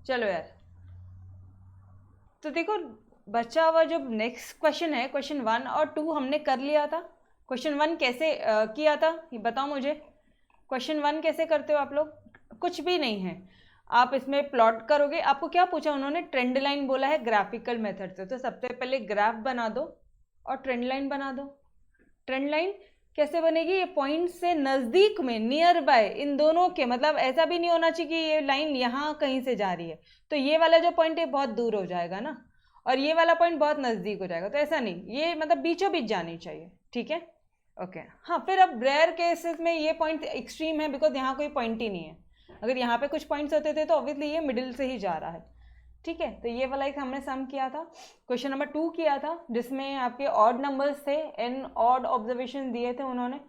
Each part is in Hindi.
चलो यार, तो देखो बचा हुआ जो नेक्स्ट क्वेश्चन है, क्वेश्चन 1 और 2 हमने कर लिया था। क्वेश्चन 1 कैसे किया था ये बताओ मुझे। क्वेश्चन 1 कैसे करते हो आप लोग? कुछ भी नहीं है, आप इसमें प्लॉट करोगे। आपको क्या पूछा उन्होंने? ट्रेंड लाइन बोला है ग्राफिकल मेथड से। तो सबसे पहले ग्राफ बना दो और ट्रेंड लाइन बना दो। ट्रेंड लाइन कैसे बनेगी? ये पॉइंट से नज़दीक में, नियर बाय, इन दोनों के, मतलब ऐसा भी नहीं होना चाहिए कि ये लाइन यहाँ कहीं से जा रही है तो ये वाला जो पॉइंट है बहुत दूर हो जाएगा ना, और ये वाला पॉइंट बहुत नज़दीक हो जाएगा। तो ऐसा नहीं, ये मतलब बीचों बीच जानी चाहिए। ठीक है, ओके। हाँ, फिर अब रेयर केसेस में ये पॉइंट एक्सट्रीम है बिकॉज यहाँ कोई पॉइंट ही नहीं है। अगर यहाँ पे कुछ पॉइंट्स होते थे तो ऑब्वियसली ये मिडिल से ही जा रहा है। ठीक है, तो ये वाला एक हमने सम किया था। क्वेश्चन नंबर 2 किया था जिसमें आपके ऑड नंबर्स थे, एन ऑड ऑब्जर्वेशन दिए थे उन्होंने।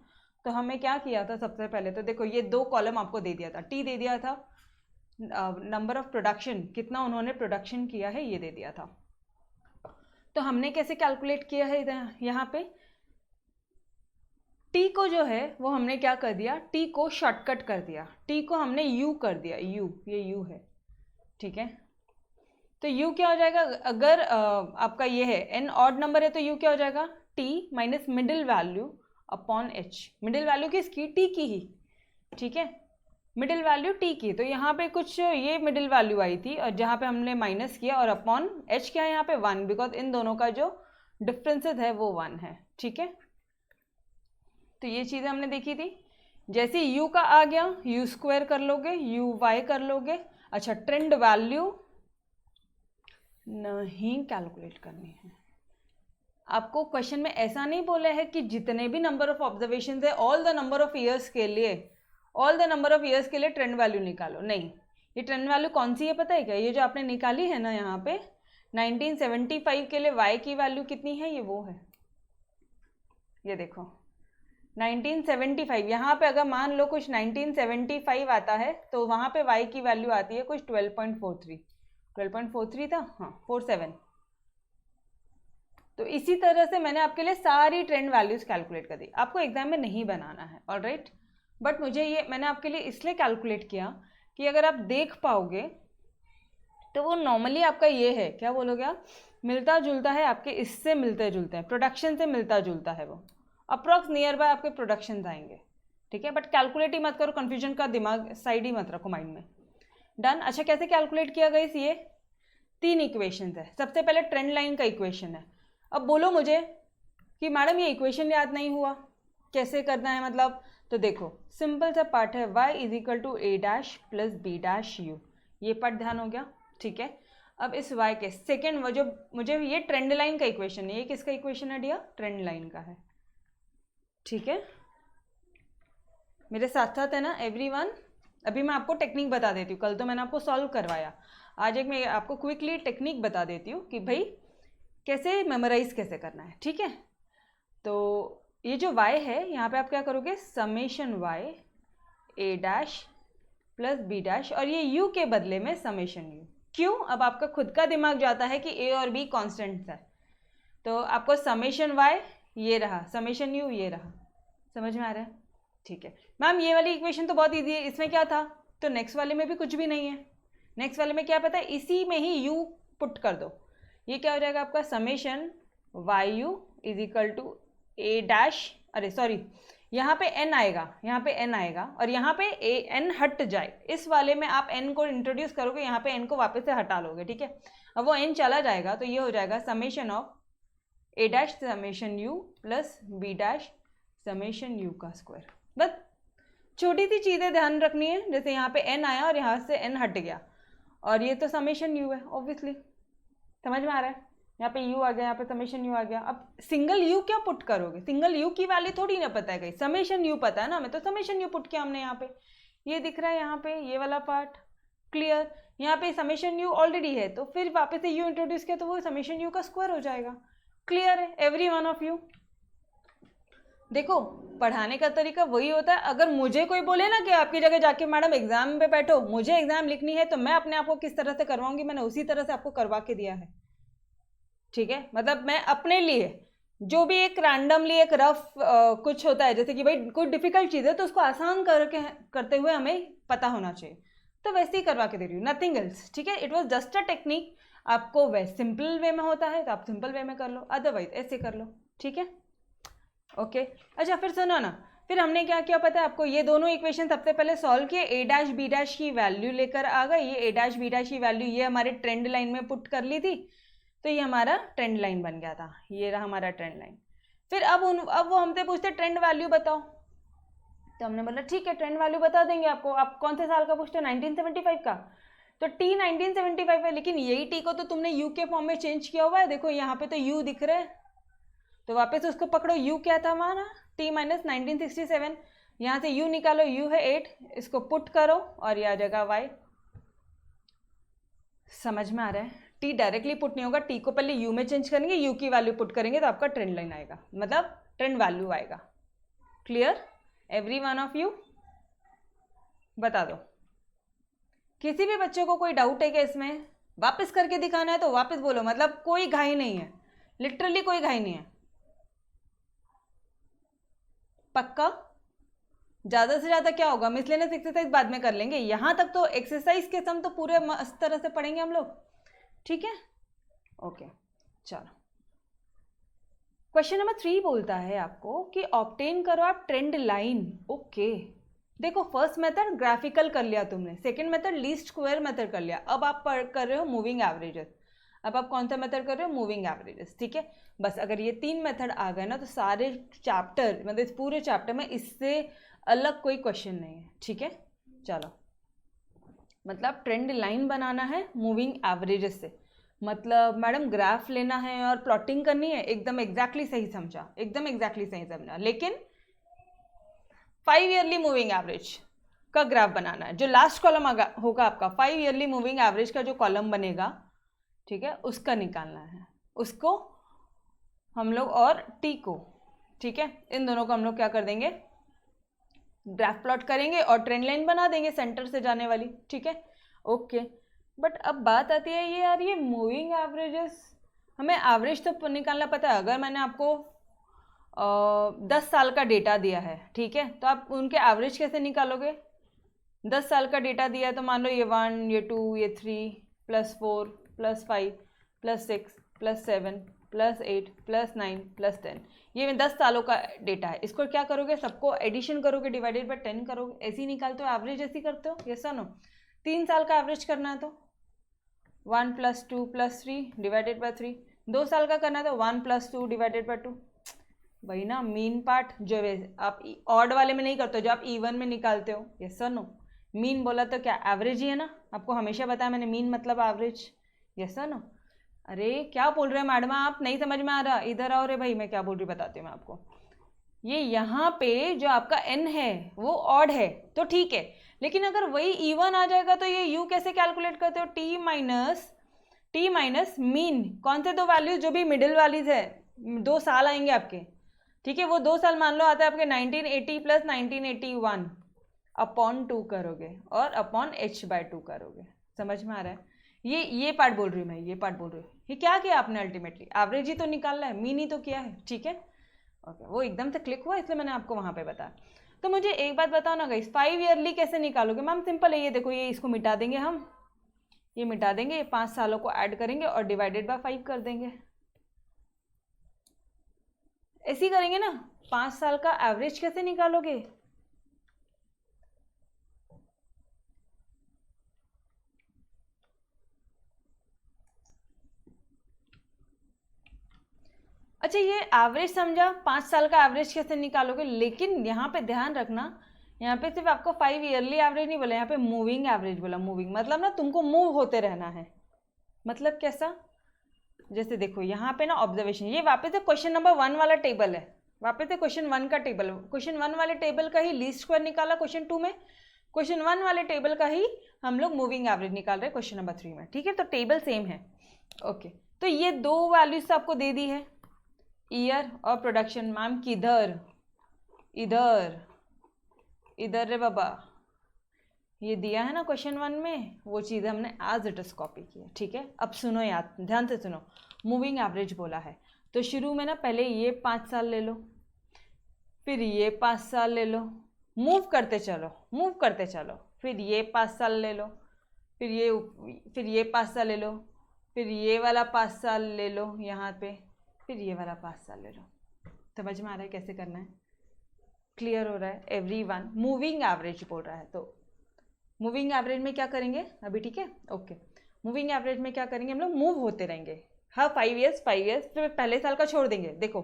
तो हमें क्या किया था? सबसे पहले तो देखो ये 2 कॉलम आपको दे दिया था, टी दे दिया था, नंबर ऑफ प्रोडक्शन, कितना उन्होंने प्रोडक्शन किया है ये दे दिया था। तो हमने कैसे कैलकुलेट किया है यहाँ पे? टी को जो है वो हमने क्या कर दिया, टी को शॉर्टकट कर दिया, टी को हमने यू कर दिया, यू, ये यू है। ठीक है, तो u क्या हो जाएगा? अगर आपका ये है n ऑड नंबर है तो u क्या हो जाएगा? t minus middle value upon h। Middle value किसकी? t की ही। ठीक है, मिडिल वैल्यू t की। तो यहाँ पे कुछ ये मिडिल वैल्यू आई थी और जहाँ पे हमने माइनस किया, और अपॉन h क्या है यहाँ पे? 1, बिकॉज इन दोनों का जो डिफरेंसेस है वो 1 है। ठीक है, तो ये चीज़ें हमने देखी थी। जैसे u का आ गया, u स्क्वायर कर लोगे, u y कर लोगे। अच्छा, ट्रेंड वैल्यू नहीं कैलकुलेट करनी है आपको। क्वेश्चन में ऐसा नहीं बोला है कि जितने भी नंबर ऑफ ऑब्जर्वेशन है all the number of years के लिए, all the number of years के लिए ट्रेंड वैल्यू निकालो। नहीं, ये ट्रेंड वैल्यू कौन सी है पता है क्या? ये जो आपने निकाली है ना यहाँ पे 1975 के लिए y की वैल्यू कितनी है, ये वो है। ये देखो 1975, यहाँ पे अगर मान लो कुछ 1975 आता है तो वहाँ पे y की वैल्यू आती है कुछ 12.43, 12.43 था, हाँ 47। तो इसी तरह से मैंने आपके लिए सारी ट्रेंड वैल्यूज कैलकुलेट कर दी। आपको एग्जाम में नहीं बनाना है, ऑलराइट, बट मुझे ये मैंने आपके लिए इसलिए कैलकुलेट किया कि अगर आप देख पाओगे तो वो नॉर्मली आपका ये है, क्या बोलोगे आप, मिलता जुलता है आपके, इससे मिलते जुलते हैं, प्रोडक्शन से मिलता जुलता है, वो अप्रॉक्स नियर बाय आपके प्रोडक्शन आएंगे। ठीक है, बट कैलकुलेट ही मत करो, कन्फ्यूजन का दिमाग साइड ही मत रखो माइंड में। डन। अच्छा, कैसे कैलकुलेट किया गया? ये 3 इक्वेशन है। सबसे पहले ट्रेंड लाइन का इक्वेशन है। अब बोलो मुझे कि मैडम ये इक्वेशन याद नहीं हुआ, कैसे करना है मतलब? तो देखो सिंपल सा पार्ट है, y is equal to a dash plus b dash u, ये पार्ट ध्यान हो गया। ठीक है, अब इस y के सेकेंड, वो जो मुझे ये ट्रेंड लाइन का इक्वेशन है, ये किसका इक्वेशन है डियर? ट्रेंड लाइन का है। ठीक है, मेरे साथ साथ है ना एवरीवन? अभी मैं आपको टेक्निक बता देती हूँ, कल तो मैंने आपको सॉल्व करवाया, आज एक मैं आपको क्विकली टेक्निक बता देती हूँ कि भाई कैसे मेमोराइज कैसे करना है। ठीक है, तो ये जो y है यहाँ पे आप क्या करोगे, summation y a dash plus b dash, और ये u के बदले में समेशन u। क्यों? अब आपका खुद का दिमाग जाता है कि a और b कॉन्स्टेंट्स है, तो आपको समेशन y ये रहा, समेशन u ये रहा। समझ में आ रहा है? ठीक है मैम, ये वाली इक्वेशन तो बहुत ईजी है, इसमें क्या था? तो नेक्स्ट वाले में भी कुछ भी नहीं है। नेक्स्ट वाले में क्या पता है, इसी में ही u पुट कर दो। ये क्या हो जाएगा आपका, summation y u is equal to A dash, अरे सॉरी, यहाँ पे n आएगा, यहाँ पे n आएगा, और यहाँ पे n हट जाए, इस वाले में आप n को इंट्रोड्यूस करोगे, यहाँ पे n को वापस से हटा लोगे। ठीक है, अब वो n चला जाएगा तो ये हो जाएगा summation of a dash summation u plus B dash summation u का स्क्वायर। बस छोटी सी चीज़ें ध्यान रखनी है, जैसे यहाँ पे n आया और यहाँ से n हट गया, और ये तो समेशन यू है ऑब्वियसली। समझ में आ रहा है? यहाँ पे u आ गया, यहाँ पे समेशन u आ गया। अब सिंगल u क्या पुट करोगे? सिंगल u की वैल्यू थोड़ी ना पता है कहीं, समेशन u पता है ना, हमें तो समेशन u पुट किया हमने। यहाँ पे ये दिख रहा है, यहाँ पे ये वाला पार्ट क्लियर। यहाँ पे समेशन u ऑलरेडी है, तो फिर वापस से u इंट्रोड्यूस किया तो वो समेशन u का स्क्वायर हो जाएगा। क्लियर है एवरी वन ऑफ यू? देखो पढ़ाने का तरीका वही होता है। अगर मुझे कोई बोले ना कि आपकी जगह जाके मैडम एग्जाम पे बैठो, मुझे एग्जाम लिखनी है, तो मैं अपने आप को किस तरह से करवाऊंगी, मैंने उसी तरह से आपको करवा के दिया है। ठीक है, मतलब मैं अपने लिए जो भी एक रैंडमली एक रफ कुछ होता है, जैसे कि भाई कोई डिफिकल्ट चीज़ है तो उसको आसान करके करते हुए हमें पता होना चाहिए, तो वैसे ही करवा के दे रही हूँ, नथिंग एल्स, ठीक है। It was just a technique. आपको वैसे सिंपल वे में होता है तो आप सिंपल वे में कर लो, अदरवाइज ऐसे कर लो, ठीक है, ओके। अच्छा फिर सुनो ना, फिर हमने क्या किया पता है आपको, ये दोनों इक्वेशन सबसे पहले सॉल्व किए, ए डैश बी डैश की वैल्यू लेकर आ गए, ये ए डैश बी डैश की वैल्यू ये हमारे ट्रेंड लाइन में पुट कर ली थी, तो ये हमारा ट्रेंड लाइन बन गया था, ये रहा हमारा ट्रेंड लाइन। फिर अब वो हमसे पूछते ट्रेंड वैल्यू बताओ, तो हमने बोला ठीक है ट्रेंड वैल्यू बता देंगे आपको। आप कौन से साल का पूछते हो, 1975 का, तो टी 1975 है, लेकिन यही टी को तो तुमने यू के फॉर्म में चेंज किया हुआ है, देखो यहाँ पे तो यू दिख रहा है, तो वापस उसको पकड़ो, यू क्या था हमारा, टी माइनस 1967, यहाँ से यू निकालो, यू है 8, इसको पुट करो और यह आ जाएगा वाई। समझ में आ रहा है, टी डायरेक्टली पुट नहीं होगा, टी को पहले यू में चेंज करेंगे, यू की वैल्यू पुट करेंगे तो आपका ट्रेंड लाइन आएगा, मतलब ट्रेंड वैल्यू आएगा। Clear every one of you, बता दो किसी भी बच्चे को कोई डाउट है क्या इसमें, वापस करके दिखाना है तो वापस बोलो, मतलब कोई घाई नहीं है, लिटरली कोई घाई नहीं है, पक्का। ज़्यादा से ज़्यादा क्या होगा, मिसलेनियस एक्सरसाइज बाद में कर लेंगे, यहाँ तक तो एक्सरसाइज के सम तो पूरे मस्त तरह से पढ़ेंगे हम लोग, ठीक है, ओके। चलो क्वेश्चन नंबर 3 बोलता है आपको कि ऑब्टेन करो आप ट्रेंड लाइन, ओके। देखो फर्स्ट मेथड ग्राफिकल कर लिया तुमने, second method least square method कर लिया, अब आप कर रहे हो मूविंग एवरेजेस। अब आप कौन सा मेथड कर रहे हो, मूविंग एवरेजेस, ठीक है। बस अगर ये 3 मेथड आ गए ना तो सारे चैप्टर, मतलब इस पूरे चैप्टर में इससे अलग कोई क्वेश्चन नहीं है, ठीक है। चलो मतलब ट्रेंड लाइन बनाना है मूविंग एवरेजेस से, मतलब मैडम ग्राफ लेना है और प्लॉटिंग करनी है, एकदम एग्जैक्टली सही समझा, एकदम एग्जैक्टली सही समझा, लेकिन 5 ईयरली मूविंग एवरेज का ग्राफ बनाना है, जो लास्ट कॉलम होगा आपका 5 ईयरली मूविंग एवरेज का जो कॉलम बनेगा, ठीक है, उसका निकालना है, उसको हम लोग और टी को, ठीक है, इन दोनों को हम लोग क्या कर देंगे, ग्राफ प्लॉट करेंगे और ट्रेंड लाइन बना देंगे सेंटर से जाने वाली, ठीक है, ओके। बट अब बात आती है ये यार, ये मूविंग एवरेजेस, हमें एवरेज तो निकालना पता है, अगर मैंने आपको 10 साल का डेटा दिया है, ठीक है, तो आप उनके एवरेज कैसे निकालोगे, 10 साल का डेटा दिया है तो मान लो ये 1, ये 2, ये 3, +4, +5, +6, +7, +8, +9, +10, ये 10 सालों का डेटा है, इसको क्या करोगे, सबको एडिशन करोगे, डिवाइडेड बाय 10 करोगे, ऐसे ही निकालते हो, एवरेज ऐसे ही करते हो, यस और नो। 3 साल का एवरेज करना है तो 1 + 2 + 3 डिवाइडेड बाय 3, 2 साल का करना है तो 1 + 2 डिवाइडेड बाय 2, वही ना मीन पार्ट, जो आप ऑड वाले में नहीं करते हो, जो आप इवन में निकालते हो, यस और नो। मीन बोला तो क्या एवरेज ही है ना, आपको हमेशा बताया मैंने, मीन मतलब एवरेज, यस और नो। अरे क्या बोल रहे हैं मैडम आप, नहीं समझ में आ रहा, इधर आओ रे भाई, मैं क्या बोल रही बताती हूँ मैं आपको। ये यहाँ पे जो आपका n है वो ऑड है तो ठीक है, लेकिन अगर वही इवन आ जाएगा तो ये u कैसे कैलकुलेट करते हो, t माइनस मीन, कौन से 2 वैल्यूज जो भी मिडिल वैल्यूज है, 2 साल आएंगे आपके, ठीक है, वो 2 साल मान लो आता है आपके 1980 + 1981 अपॉन 2 करोगे और अपॉन h/2 करोगे, समझ में आ रहा है, ये पार्ट बोल रही हूँ मैं, ये पार्ट बोल रही हूँ, ये क्या किया आपने, अल्टीमेटली एवरेज ही तो निकालना है, मीन ही तो किया है, ठीक है, ओके। वो एकदम से क्लिक हुआ इसलिए मैंने आपको वहाँ पे बताया। तो मुझे एक बात बताओ ना गाइस, 5 ईयरली कैसे निकालोगे, मैम सिंपल है, ये देखो, ये इसको मिटा देंगे हम, ये मिटा देंगे, ये 5 सालों को ऐड करेंगे और डिवाइडेड बाय 5 कर देंगे, ऐसे ही करेंगे ना। 5 साल का एवरेज कैसे निकालोगे, अच्छा ये एवरेज समझा, 5 साल का एवरेज कैसे निकालोगे, लेकिन यहाँ पे ध्यान रखना, यहाँ पे सिर्फ आपको 5 ईयरली एवरेज नहीं बोला, यहाँ पे मूविंग एवरेज बोला, मूविंग मतलब ना तुमको मूव होते रहना है, मतलब कैसा, जैसे देखो यहाँ पे ना ऑब्जर्वेशन, ये वापस से क्वेश्चन नंबर 1 वाला टेबल है, वापस से क्वेश्चन 1 का टेबल, क्वेश्चन 1 वाले टेबल का ही लीस्ट स्क्वायर निकाला क्वेश्चन 2 में, क्वेश्चन 1 वाले टेबल का ही हम लोग मूविंग एवरेज निकाल रहे हैं क्वेश्चन नंबर 3 में, ठीक है, तो टेबल सेम है, ओके। तो ये 2 वैल्यूज आपको दे दी है, ईयर और प्रोडक्शन, मैम किधर, इधर इधर रे बाबा, ये दिया है ना क्वेश्चन 1 में, वो चीज़ हमने एज इट इज कॉपी की है, ठीक है। अब सुनो याद ध्यान से सुनो, मूविंग एवरेज बोला है तो शुरू में ना पहले ये 5 साल ले लो, फिर ये 5 साल ले लो, मूव करते चलो, मूव करते चलो, फिर ये 5 साल ले लो, फिर ये 5 साल ले लो, फिर ये वाला 5 साल ले लो यहाँ पे, फिर ये वाला 5 साल ले लो। समझ में आ रहा है कैसे करना है? क्लियर हो रहा है एवरीवन? मूविंग एवरेज बोल रहा है, तो मूविंग एवरेज में क्या करेंगे अभी, ठीक है ओके। मूविंग एवरेज में क्या करेंगे हम लोग, मूव होते रहेंगे। हाँ 5 ईयर्स फिर पहले साल का छोड़ देंगे। देखो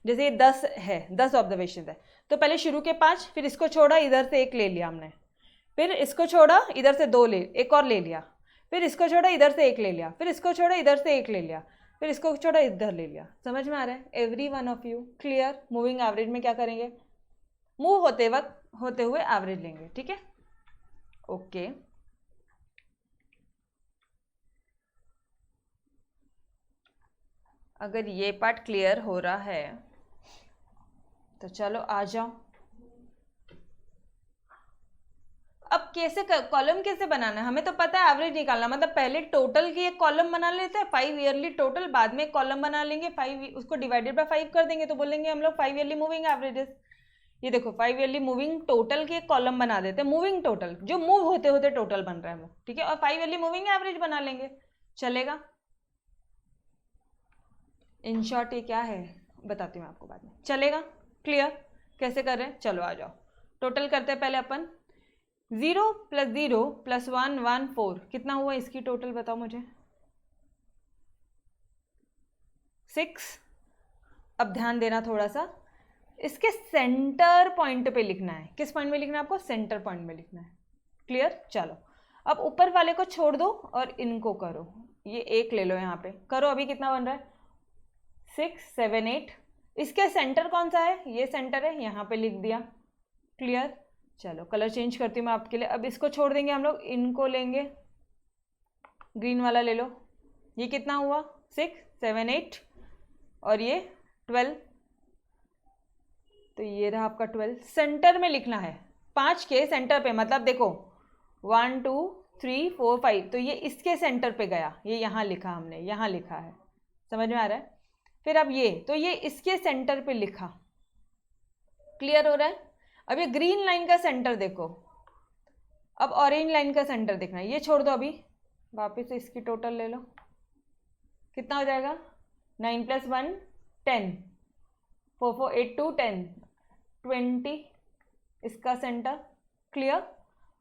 जैसे ये 10 है, 10 ऑब्जर्वेशन है, तो पहले शुरू के 5, फिर इसको छोड़ा, इधर से 1 ले लिया हमने, फिर इसको छोड़ा, इधर से 2 एक और ले लिया, फिर इसको छोड़ा, इधर से 1 ले लिया, फिर इसको छोड़ा, इधर से 1 ले लिया, फिर इसको छोड़ा, इधर ले लिया। समझ में आ रहा है every one of you? Clear? Moving average में क्या करेंगे, मूव होते हुए एवरेज लेंगे, ठीक है ओके। अगर ये पार्ट क्लियर हो रहा है तो चलो आ जाओ। अब कैसे कॉलम कैसे बनाना है, हमें तो पता है एवरेज निकालना, मतलब पहले टोटल की एक कॉलम बना लेते हैं 5 ईयरली टोटल, बाद में कॉलम बना लेंगे 5, उसको डिवाइडेड बाय 5 कर देंगे, तो बोलेंगे हम लोग 5 ईयरली मूविंग एवरेजेस। ये देखो 5 ईयरली मूविंग टोटल की एक कॉलम बना देते हैं, मूविंग टोटल जो मूव होते होते टोटल बन रहा है वो, ठीक है, और 5 ईयरली मूविंग एवरेज बना लेंगे, चलेगा। इन शॉर्ट ये क्या है बताती हूँ मैं आपको बाद में, चलेगा? क्लियर? कैसे कर रहे हैं, चलो आ जाओ। टोटल करते हैं पहले अपन। 0 + 0 + 1 1 4, कितना हुआ इसकी टोटल बताओ मुझे? 6। अब ध्यान देना थोड़ा सा, इसके सेंटर पॉइंट पे लिखना है। किस पॉइंट में लिखना है आपको? सेंटर पॉइंट में लिखना है। क्लियर? चलो अब ऊपर वाले को छोड़ दो और इनको करो, ये 1 ले लो यहाँ पे, करो अभी कितना बन रहा है? 6 7 8। इसके सेंटर कौन सा है? ये सेंटर है, यहाँ पे लिख दिया। क्लियर? चलो कलर चेंज करती हूँ मैं आपके लिए। अब इसको छोड़ देंगे हम लोग, इनको लेंगे, ग्रीन वाला ले लो। ये कितना हुआ? 6 7 8 और ये 12, तो ये रहा आपका 12। सेंटर में लिखना है, 5 के सेंटर पे, मतलब देखो 1 2 3 4 5, तो ये इसके सेंटर पे गया, ये यहाँ लिखा हमने, यहाँ लिखा है। समझ में आ रहा है? फिर अब ये, तो ये इसके सेंटर पे लिखा। क्लियर हो रहा है? अब ये ग्रीन लाइन का सेंटर देखो, अब ऑरेंज लाइन का सेंटर देखना है। ये छोड़ दो अभी, वापस इसकी टोटल ले लो, कितना हो जाएगा? 9 + 1 10, 4 4 8 2 10 20, इसका सेंटर। क्लियर?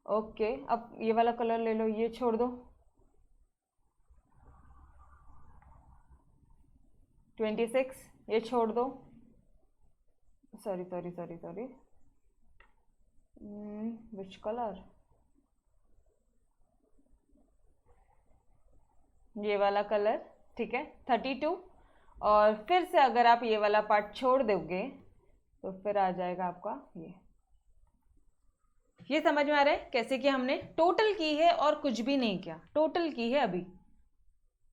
ओके। अब ये वाला कलर ले लो, ये छोड़ दो, 26, ये छोड़ दो, सॉरी विच कलर, ये वाला कलर, ठीक है 32। और फिर से अगर आप ये वाला पार्ट छोड़ दोगे तो फिर आ जाएगा आपका ये समझ में आ रहा है कैसे कि हमने टोटल की है और कुछ भी नहीं किया, टोटल की है अभी।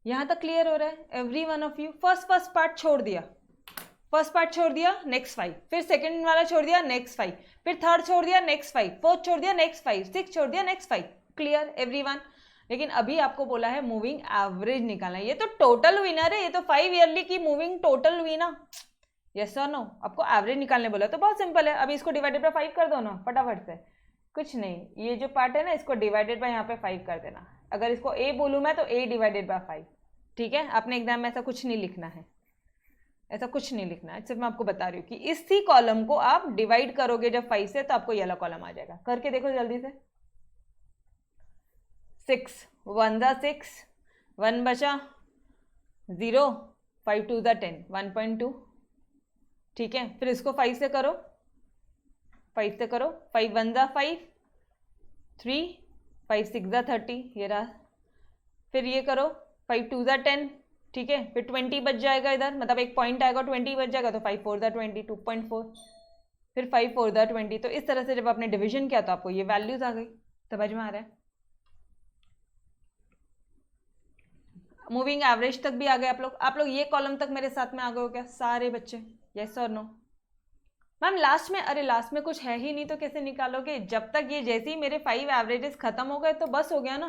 यहां तक क्लियर हो रहा है every one of you? First part छोड़ दिया, नेक्स्ट 5, फिर सेकंड वाला छोड़ दिया, नेक्स्ट 5, फिर थर्ड छोड़ दिया, नेक्स्ट 5, फोर्थ छोड़ दिया, नेक्स्ट 5, सिक्स छोड़ दिया, नेक्स्ट 5। Clear everyone? लेकिन अभी आपको बोला है मूविंग एवरेज निकालना है, ये तो टोटल हुई ना रे, ये तो 5 ईयरली की मूविंग टोटल हुई ना। यस और नो? आपको एवरेज निकालने बोला, तो बहुत सिंपल है, अभी इसको डिवाइडेड बाय 5 कर दो ना फटाफट से। कुछ नहीं, ये जो पार्ट है ना इसको डिवाइडेड बाय यहाँ पे 5 कर देना। अगर इसको ए बोलूँ मैं तो a डिवाइडेड बाय 5, ठीक है? आपने एग्जाम में ऐसा कुछ नहीं लिखना है, ऐसा कुछ नहीं लिखना है, सिर्फ मैं आपको बता रही हूँ कि इसी कॉलम को आप डिवाइड करोगे जब 5 से तो आपको ये वाला कॉलम आ जाएगा। करके देखो जल्दी से। 6 1 ज़ा 6, 1 बचा 0, 5 2 ज़ा 10, 1.2, ठीक है? फिर इसको 5 से करो, 5 से करो, 5 1 ज़ा 5 3, 5 6 ज़ा 30, ये रहा। फिर ये करो, 5 2 ज़ा 10, ठीक है? फिर 20 बच जाएगा इधर, मतलब एक पॉइंट आएगा 20 बच जाएगा, तो 5 4 ज़ा 20, 2.4, फिर 5 4 ज़ा 20। तो इस तरह से जब आपने डिवीजन किया तो आपको ये वैल्यूज आ गई। समझ में आ रहा है? मूविंग एवरेज तक भी आ गए आप लोग ये कॉलम तक मेरे साथ में आ गए हो क्या सारे बच्चे? यस और नो? मैम लास्ट में, अरे लास्ट में कुछ है ही नहीं तो कैसे निकालोगे? जब तक ये, जैसे ही मेरे 5 एवरेजेस खत्म हो गए तो बस हो गया ना,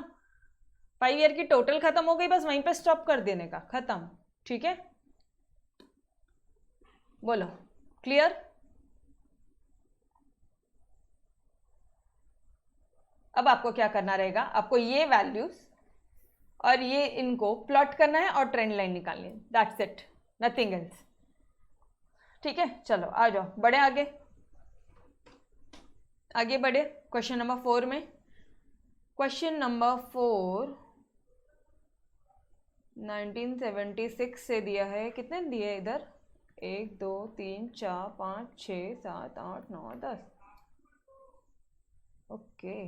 5 ईयर की टोटल खत्म हो गई, बस वहीं पे स्टॉप कर देने का, खत्म। ठीक है, बोलो क्लियर? अब आपको क्या करना रहेगा, आपको ये वैल्यूज और ये इनको प्लॉट करना है और ट्रेंड लाइन निकालनी है, दैट्स इट, नथिंग एल्स। ठीक है, चलो आ जाओ, बढ़े आगे, आगे बढ़े क्वेश्चन नंबर 4 में। क्वेश्चन नंबर 4 1976 से दिया है, कितने दिए है इधर, 1 2 3 4 5 6 7 8 9 10, ओके,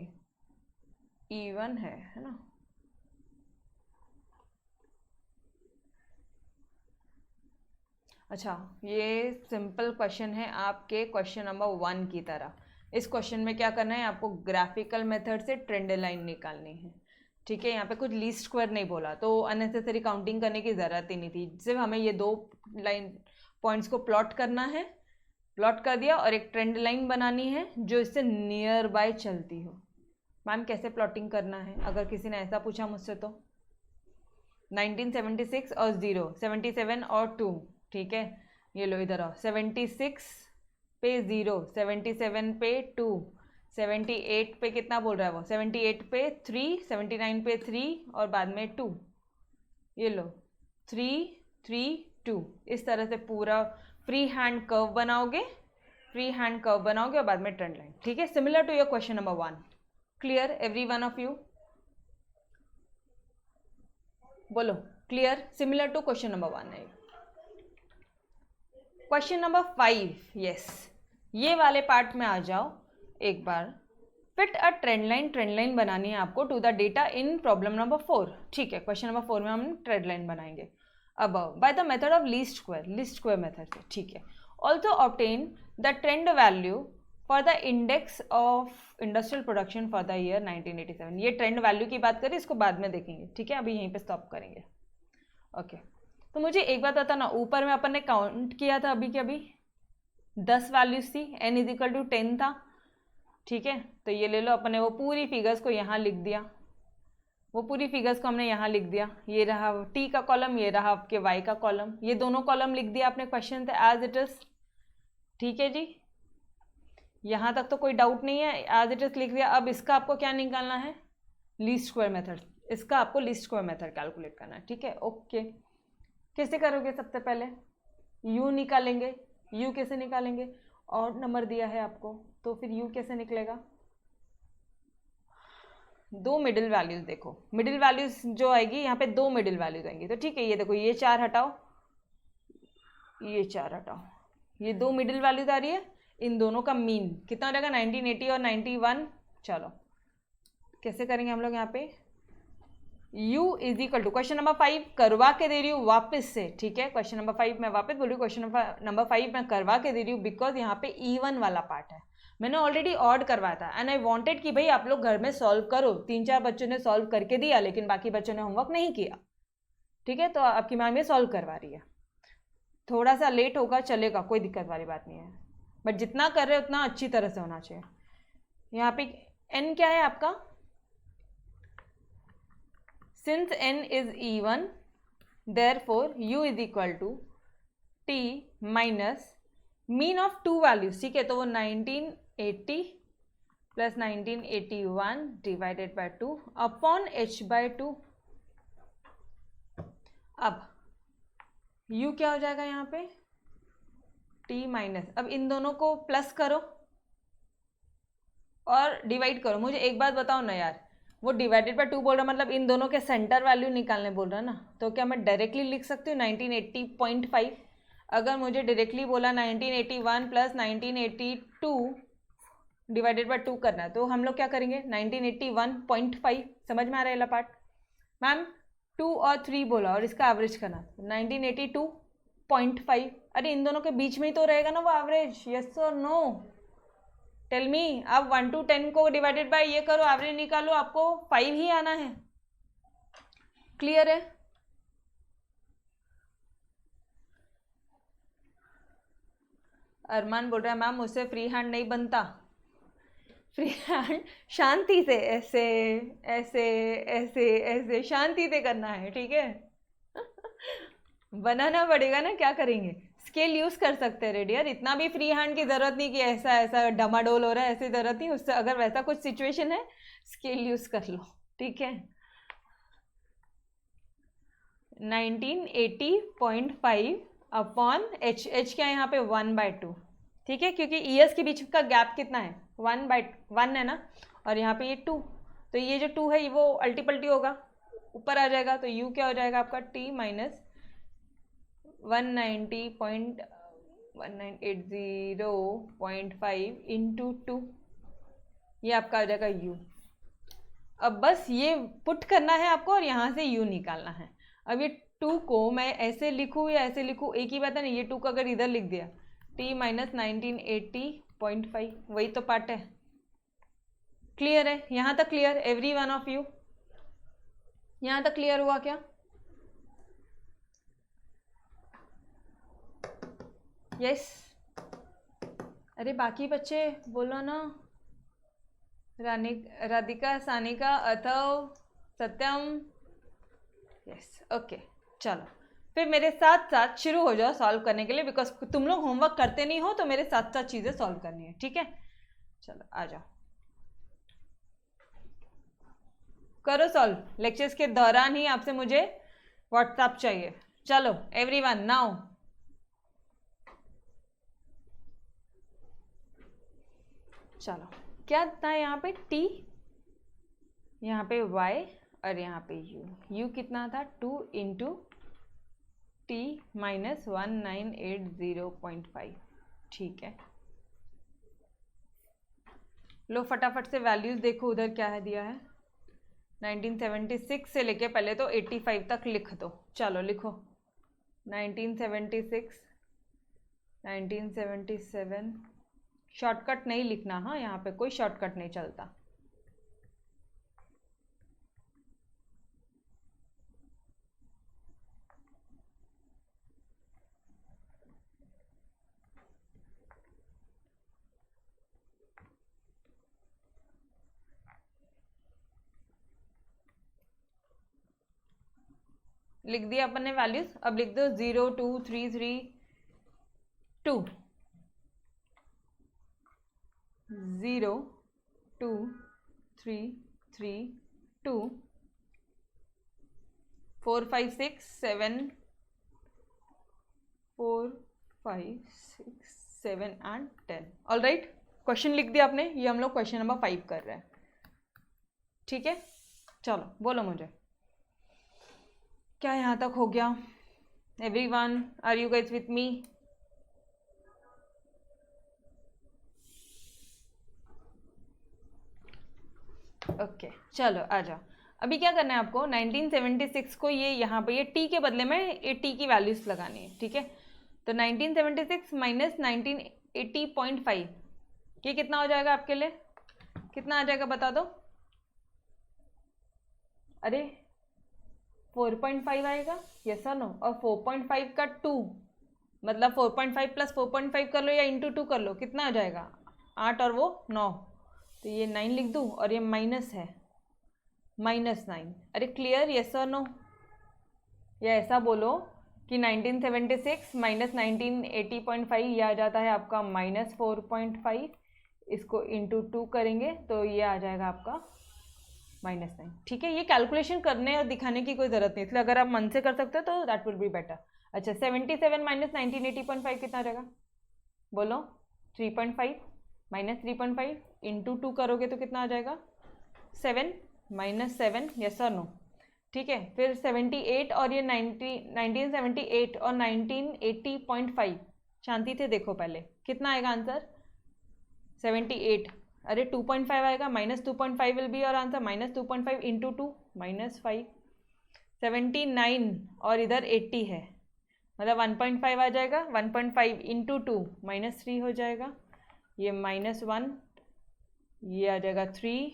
इवन है ना। अच्छा, ये सिंपल क्वेश्चन है आपके क्वेश्चन नंबर 1 की तरह। इस क्वेश्चन में क्या करना है, आपको ग्राफिकल मेथड से ट्रेंड लाइन निकालनी है। ठीक है, यहाँ पे कुछ लीस्ट स्क्वायर नहीं बोला, तो अननेसेसरी काउंटिंग करने की ज़रूरत ही नहीं थी, सिर्फ हमें ये 2 लाइन पॉइंट्स को प्लॉट करना है, प्लॉट कर दिया, और एक ट्रेंड लाइन बनानी है जो इससे नियर बाय चलती हो। मैम कैसे प्लॉटिंग करना है, अगर किसी ने ऐसा पूछा मुझसे तो 1976 और 0, 77 और 2, ठीक है, ये लो इधर आओ, 76 पे 0, 77 पे 2, 78 पे कितना बोल रहा है वो, 78 पे 3, 79 पे 3 और बाद में 2, ये लो 3 3 2, इस तरह से पूरा फ्री हैंड कर्व बनाओगे, फ्री हैंड कर्व बनाओगे और बाद में ट्रेंड लाइन। ठीक है, similar to your question number 1, clear every one of you, बोलो clear, similar to question number 1 है। क्वेश्चन नंबर 5, यस, ये वाले पार्ट में आ जाओ एक बार। फिट अ ट्रेंड लाइन बनानी है आपको to the data in problem number 4। ठीक है, क्वेश्चन नंबर 4 में हम ट्रेंड लाइन बनाएंगे अब by the method of least square method से। ठीक है, also obtain the trend value for the index of industrial production for the year 1987। ये ट्रेंड वैल्यू की बात करें, इसको बाद में देखेंगे। ठीक है, अभी यहीं पे स्टॉप करेंगे। ओके, तो मुझे एक बात बताना, ऊपर में अपन ने काउंट किया था अभी के अभी 10 वैल्यूज थी, n इजिकल टू 10 था। ठीक है, तो ये ले लो, अपन ने वो पूरी फिगर्स को यहाँ लिख दिया, वो पूरी फिगर्स को हमने यहाँ लिख दिया, ये रहा t का कॉलम, ये रहा आपके y का कॉलम, ये दोनों कॉलम लिख दिया आपने क्वेश्चन से एज इट इज। ठीक है जी, यहाँ तक तो कोई डाउट नहीं है, एज इट इज लिख दिया। अब इसका आपको क्या निकालना है, लीस्ट स्क्वायर मेथड, इसका आपको लीस्ट स्क्वायर मेथड कैलकुलेट करना है। ठीक है, ओके, कैसे करोगे, सबसे पहले u निकालेंगे। u कैसे निकालेंगे, और नंबर दिया है आपको, तो फिर u कैसे निकलेगा, 2 मिडिल वैल्यूज देखो, मिडिल वैल्यूज जो आएगी यहाँ पे 2 मिडिल वैल्यूज आएंगी। तो ठीक है, ये देखो, ये 4 हटाओ, ये 4 हटाओ, ये 2 मिडिल वैल्यूज आ रही है, इन दोनों का मीन कितना हो जाएगा, 1980 और 91। चलो कैसे करेंगे हम लोग यहाँ पे, u is equal to, question number 5 करवा के दे रही हूँ वापस से। ठीक है, क्वेश्चन नंबर 5 मैं वापस बोल रही हूँ, क्वेश्चन नंबर 5 मैं करवा के दे रही हूँ बिकॉज यहाँ पे इवन वाला पार्ट है, मैंने ऑलरेडी ऑड करवाया था एंड आई वांटेड कि भाई आप लोग घर में सॉल्व करो। 3-4 बच्चों ने सॉल्व करके दिया, लेकिन बाकी बच्चों ने होमवर्क नहीं किया। ठीक है, तो आपकी मैम ये सॉल्व करवा रही है, थोड़ा सा लेट होगा चलेगा, कोई दिक्कत वाली बात नहीं है, बट जितना कर रहे हो उतना अच्छी तरह से होना चाहिए। यहाँ पे n क्या है आपका, since n is even therefore u is equal to t minus mean of 2 values। ठीक है, तो वो 1980 plus 1981 divided by 2 upon h by 2। अब u क्या हो जाएगा यहाँ पे, t माइनस, अब इन दोनों को प्लस करो और डिवाइड करो। मुझे एक बात बताओ ना यार, वो डिवाइडेड बाय 2 बोल रहा, मतलब इन दोनों के सेंटर वैल्यू निकालने बोल रहा ना, तो क्या मैं डायरेक्टली लिख सकती हूँ 1980.5। अगर मुझे डायरेक्टली बोला 1981 प्लस 1982 डिवाइडेड बाय 2 करना है, तो हम लोग क्या करेंगे, 1981.5। समझ में आ रहा है पार्ट मैम, 2 और 3 बोला और इसका एवरेज करना 1982.5। अरे इन दोनों के बीच में ही तो रहेगा ना वो एवरेज, यस और नो, टेल मी। आप 1 to 10 को डिवाइडेड बाय ये करो, एवरेज निकालो, आपको 5 ही आना है। क्लियर है, अरमान बोल रहा है मैम मुझसे फ्री हैंड नहीं बनता। फ्री हैंड शांति से ऐसे ऐसे ऐसे ऐसे शांति से करना है, ठीक है। बनाना पड़ेगा ना, क्या करेंगे, स्केल यूज कर सकते हैं रेडियर, इतना भी फ्री हैंड की जरूरत नहीं कि ऐसा ऐसा डमाडोल हो रहा है, ऐसी जरूरत नहीं। उससे अगर वैसा कुछ सिचुएशन है स्केल यूज कर लो, ठीक है। 1980.5 अपॉन एच क्या है यहाँ पे 1/2, ठीक है, क्योंकि ईयर्स के बीच का गैप कितना है 1/1 है ना, और यहाँ पे ये 2, तो ये जो 2 है वो अल्टी पल्टी होगा, ऊपर आ जाएगा, तो u क्या हो जाएगा आपका t माइनस 190.1980.5 इंटू 2, ये आपका आ जाएगा u। अब बस ये पुट करना है आपको और यहाँ से u निकालना है। अब ये 2 को मैं ऐसे लिखूँ या ऐसे लिखूँ, एक ही बात है ना, ये 2 को अगर इधर लिख दिया t माइनस 1980.5, वही तो पार्ट है। क्लियर है यहाँ तक? Clear every one of you? यहाँ तक क्लियर हुआ क्या? यस? अरे बाकी बच्चे बोलो ना, राधिका, सानिका, अथव, सत्यम, यस, ओके। चलो फिर मेरे साथ साथ शुरू हो जाओ सॉल्व करने के लिए, बिकॉज तुम लोग होमवर्क करते नहीं हो तो मेरे साथ साथ चीजें सॉल्व करनी है, ठीक है। चलो आ जाओ, करो सॉल्व। लेक्चर्स के दौरान ही आपसे मुझे व्हाट्सएप चाहिए। चलो एवरीवन नाउ, चलो क्या था यहाँ पे t, यहाँ पे y और यहाँ पे u कितना था 2 इंटू t माइनस 1980.5, ठीक है। लो फटाफट से वैल्यूज देखो उधर क्या है दिया है। 1976 से लेके पहले तो 85 तक लिख दो। चलो लिखो 1976, 1977, शॉर्टकट नहीं लिखना, हाँ यहाँ पे कोई शॉर्टकट नहीं चलता। लिख दिया अपन ने वैल्यूज, अब लिख दो 0 2 3 3 2, 0 2 3 3 2 4 5 6 7 4 5 6 7 एंड 10। ऑल राइट, क्वेश्चन लिख दिया आपने, ये हम लोग क्वेश्चन नंबर 5 कर रहे हैं, ठीक है। चलो बोलो मुझे क्या यहाँ तक हो गया। Everyone are you guys with me? Okay चलो आ जाओ। अभी क्या करना है आपको, 1976 को ये यहाँ पे ये t के बदले में ये t की वैल्यूज लगानी है, ठीक है। तो 1976 माइनस 1980.5, ये कितना हो जाएगा आपके लिए, कितना आ जाएगा बता दो। अरे 4.5 आएगा, यस और नो, और 4.5 का 2 मतलब 4.5 प्लस 4.5 कर लो या इंटू 2 कर लो, कितना आ जाएगा 8 और वो 9, तो ये 9 लिख दूँ और ये माइनस है -9। अरे क्लियर यस और नो? या ऐसा बोलो कि 1976 माइनस 1980.5 ये आ जाता है आपका -4.5, इसको इंटू 2 करेंगे तो ये आ जाएगा आपका -9, ठीक है। ये कैलकुलेशन करने और दिखाने की कोई ज़रूरत नहीं, इसलिए अगर आप मन से कर सकते हो तो दैट विल बी बेटर। अच्छा 77 माइनस 1980.5 कितना आ जाएगा बोलो, 3.5 माइनस 3.5 इंटू 2 करोगे तो कितना आ जाएगा 7 -7, यस और नो, ठीक है। फिर 78 और ये 1978 और 1980.5 शांति से देखो पहले कितना आएगा आंसर 78, अरे 2.5 आएगा, -2.5 will be your answer, -2.5 into 2 -5, 79 और इधर 80 है मतलब 1.5 आ जाएगा, 1.5 इंटू 2 -3 हो जाएगा, ये -1, ये आ जाएगा 3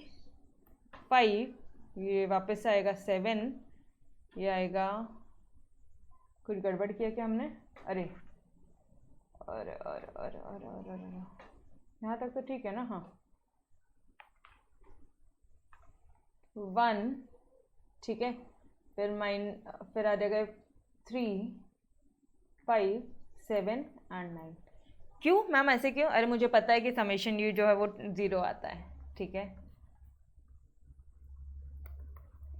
5, ये वापस आएगा 7, ये आएगा, कुछ गड़बड़ किया क्या हमने, अरे और यहाँ तक तो ठीक है ना, हाँ 1, ठीक है। फिर आ जाएगा 3 5 7 एंड 9। क्यों मैम ऐसे क्यों? अरे मुझे पता है कि समेशन यू जो है वो 0 आता है, ठीक है।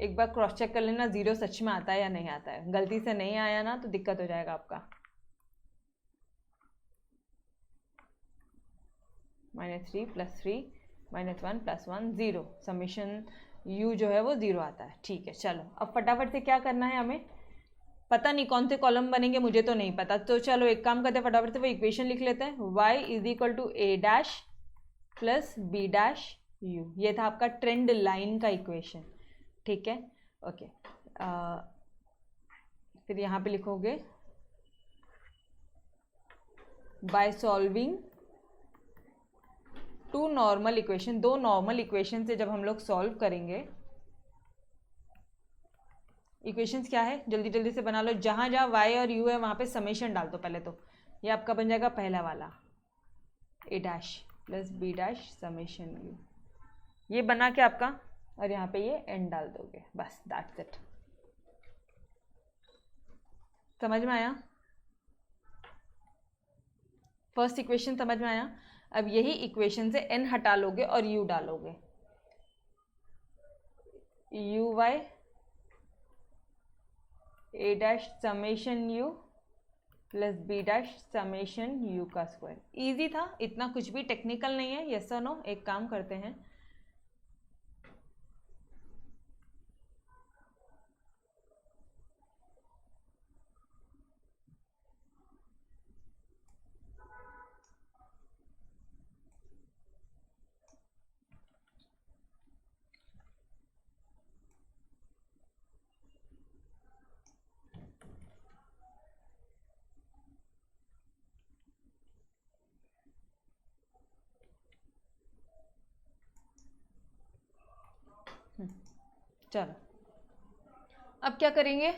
एक बार क्रॉस चेक कर लेना 0 सच में आता है या नहीं आता है। गलती से नहीं आया ना तो दिक्कत हो जाएगा आपका। -3 + 3 -1 + 1 0, समेशन यू जो है वो 0 आता है, ठीक है। चलो अब फटाफट से क्या करना है हमें, पता नहीं कौन से कॉलम बनेंगे, मुझे तो नहीं पता। तो चलो एक काम करते हैं, फटाफट से वो इक्वेशन लिख लेते हैं। y = a' + b' u, ये था आपका ट्रेंड लाइन का इक्वेशन, ठीक है। ओके, फिर यहाँ पे लिखोगे by solving 2 normal equation, 2 normal equation से जब हम लोग सॉल्व करेंगे, इक्वेशंस क्या है जल्दी जल्दी से बना लो। जहाँ जहाँ y और u है वहाँ पे समेशन डाल दो पहले। तो ये आपका बन जाएगा पहला वाला a' + b' समेशन u, ये बना के आपका, और यहाँ पे ये n डाल दोगे, बस दैट्स इट। समझ में आया? फर्स्ट इक्वेशन समझ में आया? अब यही इक्वेशन से n हटा लोगे और u डालोगे, uy a' summation u + b' summation u का स्क्वायर। ईजी था, इतना कुछ भी टेक्निकल नहीं है। यस और नो? एक काम करते हैं, चलो अब क्या करेंगे,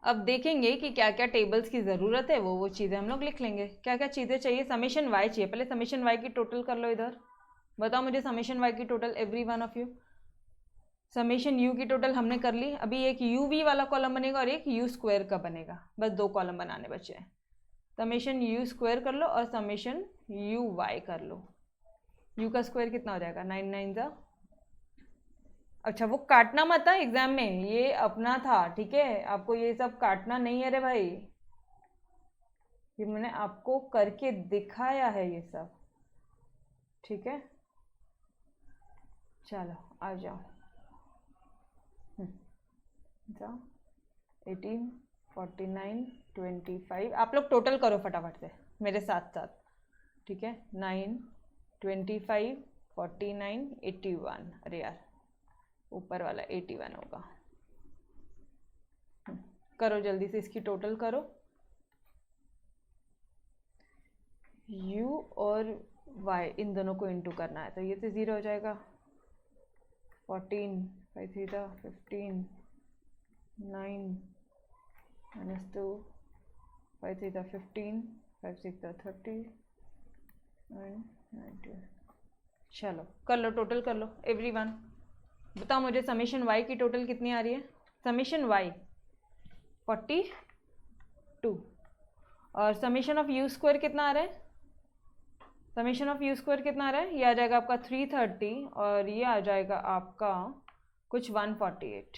अब देखेंगे कि क्या क्या टेबल्स की ज़रूरत है, वो चीज़ें हम लोग लिख लेंगे। क्या क्या चीज़ें चाहिए? समेशन y चाहिए, पहले समेशन y की टोटल कर लो। इधर बताओ मुझे समेशन y की total, every one of you. Summation u की टोटल हमने कर ली। अभी एक uv वाला कॉलम बनेगा और एक u² का बनेगा, बस 2 कॉलम बनाने बचे हैं। समेशन u² कर लो और समेशन uy कर लो। u का स्क्वायर कितना हो जाएगा? 9 9 जा। अच्छा वो काटना मत था एग्जाम में, ये अपना था, ठीक है। आपको ये सब काटना नहीं है रे भाई, ये मैंने आपको करके दिखाया है ये सब, ठीक है। चलो आ जाओ, जाओ 18 49 25। आप लोग टोटल करो फटाफट से मेरे साथ साथ, ठीक है। 9 25 49 81, अरे यार ऊपर वाला 81 होगा। करो जल्दी से, इसकी टोटल करो। u और y इन दोनों को इंटू करना है, तो ये तो 0 हो जाएगा। 14 5 3 15 9 -2 5 3 15 5 6 30 9 90। चलो कर लो, टोटल कर लो एवरीवन। बताओ मुझे समेशन y की टोटल कितनी आ रही है? समेशन y 42 और समेशन ऑफ u² कितना आ रहा है? समेशन ऑफ u² कितना आ रहा है? ये आ जाएगा आपका 330 और ये आ जाएगा आपका कुछ 148,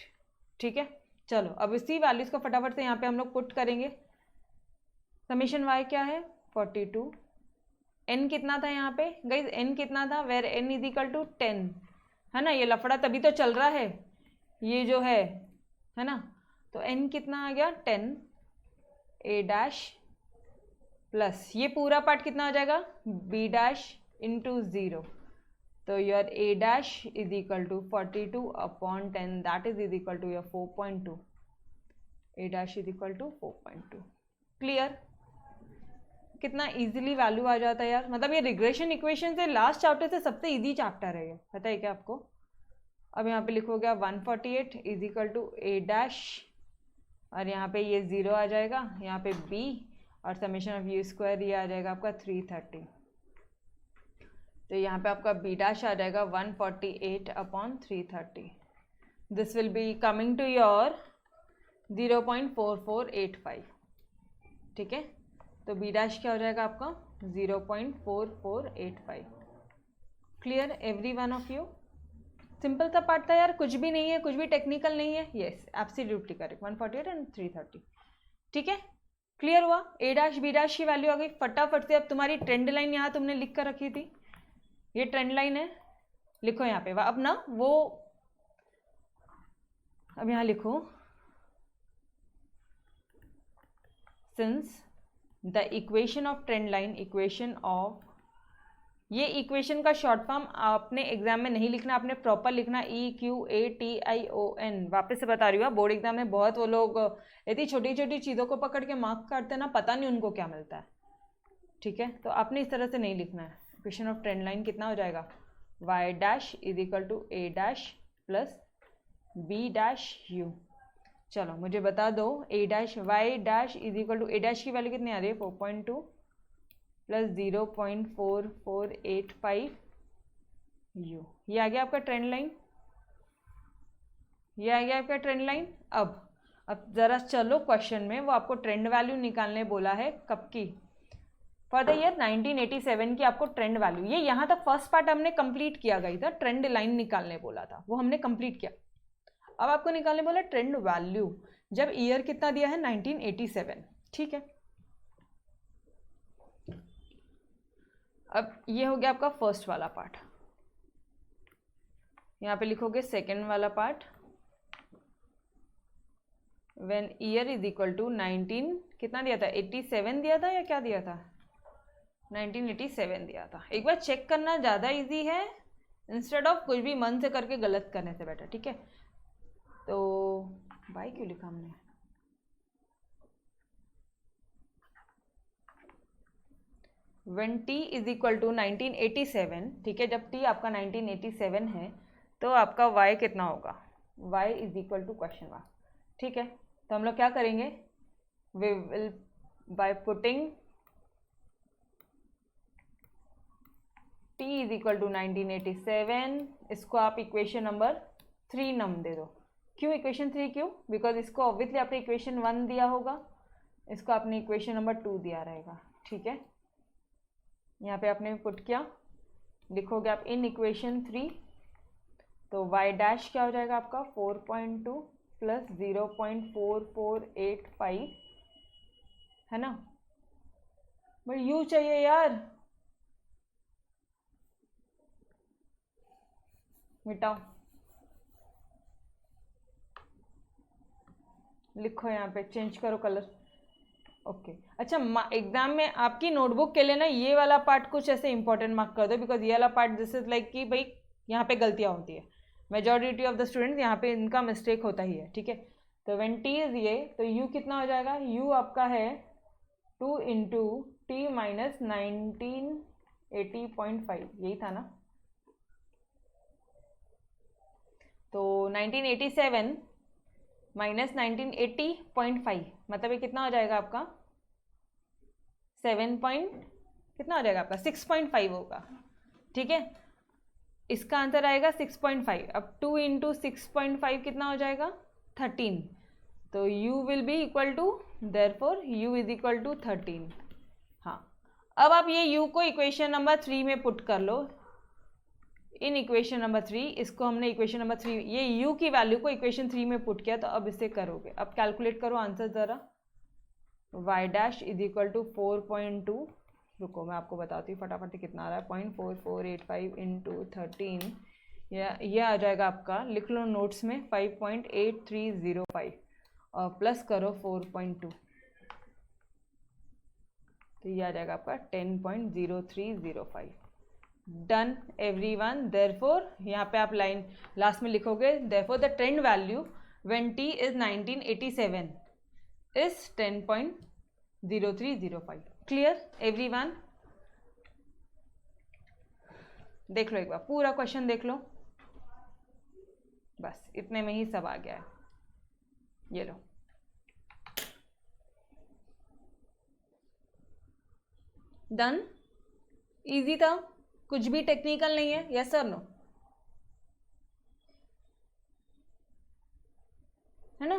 ठीक है। चलो अब इसी वैल्यूज को फटाफट से यहाँ पे हम लोग पुट करेंगे। समेशन y क्या है? 42। n कितना था यहाँ पे गाइज? n कितना था? वेर n = 10, है ना। ये लफड़ा तभी तो चल रहा है, ये जो है ना। तो n कितना आ गया? 10 a' प्लस ये पूरा पार्ट कितना हो जाएगा? b' × 0। तो your a' = 42/10, that is your 4.2। a' = 4.2। Clear? कितना इजीली वैल्यू आ जाता है यार। मतलब ये रिग्रेशन इक्वेशन से लास्ट चैप्टर से सबसे इजी चैप्टर है ये, पता है क्या आपको। अब यहाँ पे लिखोगे 148 = a' और यहाँ पे ये 0 आ जाएगा, यहाँ पे b और समेशन ऑफ u² ये आ जाएगा आपका 330। तो यहाँ पे आपका b' आ जाएगा 148/330। This will be coming to your 0.4485, ठीक है। तो बी डैश क्या हो जाएगा आपका 0.4485। Clear every one of you? Simple सा पार्ट था यार, कुछ भी नहीं है, कुछ भी टेक्निकल नहीं है। Yes absolutely correct, 148 and 330। ठीक है, क्लियर हुआ? ए डैश बी डैश की वैल्यू आ गई। फटाफट से अब तुम्हारी ट्रेंड लाइन यहाँ तुमने लिख कर रखी थी, ये ट्रेंड लाइन है, लिखो यहाँ पे। अब ना वो अब यहाँ लिखो, since the equation of trend line, equation of, ये इक्वेशन का शॉर्ट फॉर्म आपने एग्जाम में नहीं लिखना, आपने प्रॉपर लिखना EQATION। वापस से बता रही हूँ, बोर्ड एग्जाम में बहुत वो लोग इतनी छोटी छोटी चीज़ों को पकड़ के मार्क काटते हैं ना, पता नहीं उनको क्या मिलता है। ठीक है, तो आपने इस तरह से नहीं लिखना है। इक्वेशन ऑफ ट्रेंड लाइन कितना हो जाएगा, y dash is equal to A dash plus B dash U. चलो मुझे बता दो, A dash y dash is equal to A dash की वैल्यू कितनी आ रही है 4.2 प्लस 0.4485 यू। ये आ गया आपका ट्रेंड लाइन, ये आ गया आपका ट्रेंड लाइन। अब ज़रा चलो क्वेश्चन में, वो आपको ट्रेंड वैल्यू निकालने बोला है कब की, फॉर द ईयर 1987 की आपको ट्रेंड वैल्यू। ये यहाँ तक फर्स्ट पार्ट हमने कंप्लीट किया गई था, ट्रेंड लाइन निकालने बोला था, वो हमने कंप्लीट किया। अब आपको निकालने बोला ट्रेंड वैल्यू, जब ईयर कितना दिया है 1987। ठीक है, अब ये हो गया आपका फर्स्ट वाला पार्ट। यहाँ पे लिखोगे सेकेंड वाला part, when year is equal to 19 कितना दिया था 87 दिया था या क्या दिया था 1987 दिया था। एक बार चेक करना ज़्यादा इजी है, इंस्टेड ऑफ कुछ भी मन से करके गलत करने से बेटर। ठीक है, तो बाई क्यों लिखा हमने, when t is equal to 1987। ठीक है, जब टी आपका 1987 है तो आपका y कितना होगा, y is equal to question mark. ठीक है, तो हम लोग क्या करेंगे, we will by putting t is equal to 1987, इसको आप इक्वेशन नंबर 3 नाम दे दो। क्यों इक्वेशन 3 क्यों, बिकॉज इसको ऑब्वियसली आपने इक्वेशन 1 दिया होगा, इसको आपने इक्वेशन नंबर 2 दिया रहेगा। ठीक है, यहाँ पे आपने पुट किया, लिखोगे आप इन इक्वेशन 3, तो y डैश क्या हो जाएगा आपका 4.2 प्लस 0.4485 है ना, बट u चाहिए यार, मिटाओ, लिखो यहाँ पे, चेंज करो कलर। ओके अच्छा, एग्जाम में आपकी नोटबुक के लिए ना ये वाला पार्ट कुछ ऐसे इंपॉर्टेंट मार्क कर दो, बिकॉज ये वाला पार्ट दिस इज लाइक कि भाई यहाँ पे गलतियाँ होती है, मेजॉरिटी ऑफ द स्टूडेंट्स यहाँ पे इनका मिस्टेक होता ही है। ठीक है, तो व्हेन टी इज ये, तो u कितना हो जाएगा, u आपका है 2 इंटू टी माइनस 1980.5, यही था ना। तो 1987 माइनस 1980.5 मतलब ये कितना हो जाएगा आपका 7 पॉइंट कितना हो जाएगा आपका 6.5 होगा। ठीक है, इसका आंसर आएगा 6.5। अब 2 इंटू 6.5 कितना हो जाएगा 13, तो u will be equal to, therefore u is equal to 13। हाँ, अब आप ये u को इक्वेशन नंबर 3 में पुट कर लो, इन इक्वेशन नंबर 3, इसको हमने इक्वेशन नंबर 3, ये u की वैल्यू को इक्वेशन 3 में पुट किया, तो अब इसे करोगे। अब कैलकुलेट करो आंसर ज़रा, y dash is equal to 4.2, रुको मैं आपको बताती हूँ फटाफट कितना आ रहा है, 0.4485 इंटू 13, ये आ जाएगा आपका, लिख लो नोट्स में 5.8305 और प्लस करो 4.2, तो ये आ जाएगा आपका 10.0305। डन एवरीवन, देयरफॉर यहाँ पे आप लाइन लास्ट में लिखोगे, therefore the trend value when t is 1987 is 10.0305। Clear everyone? देख लो एक बार पूरा क्वेश्चन देख लो, बस इतने में ही सब आ गया है। ये लो, डन, इजी था, कुछ भी टेक्निकल नहीं है। यस सर नो, है ना,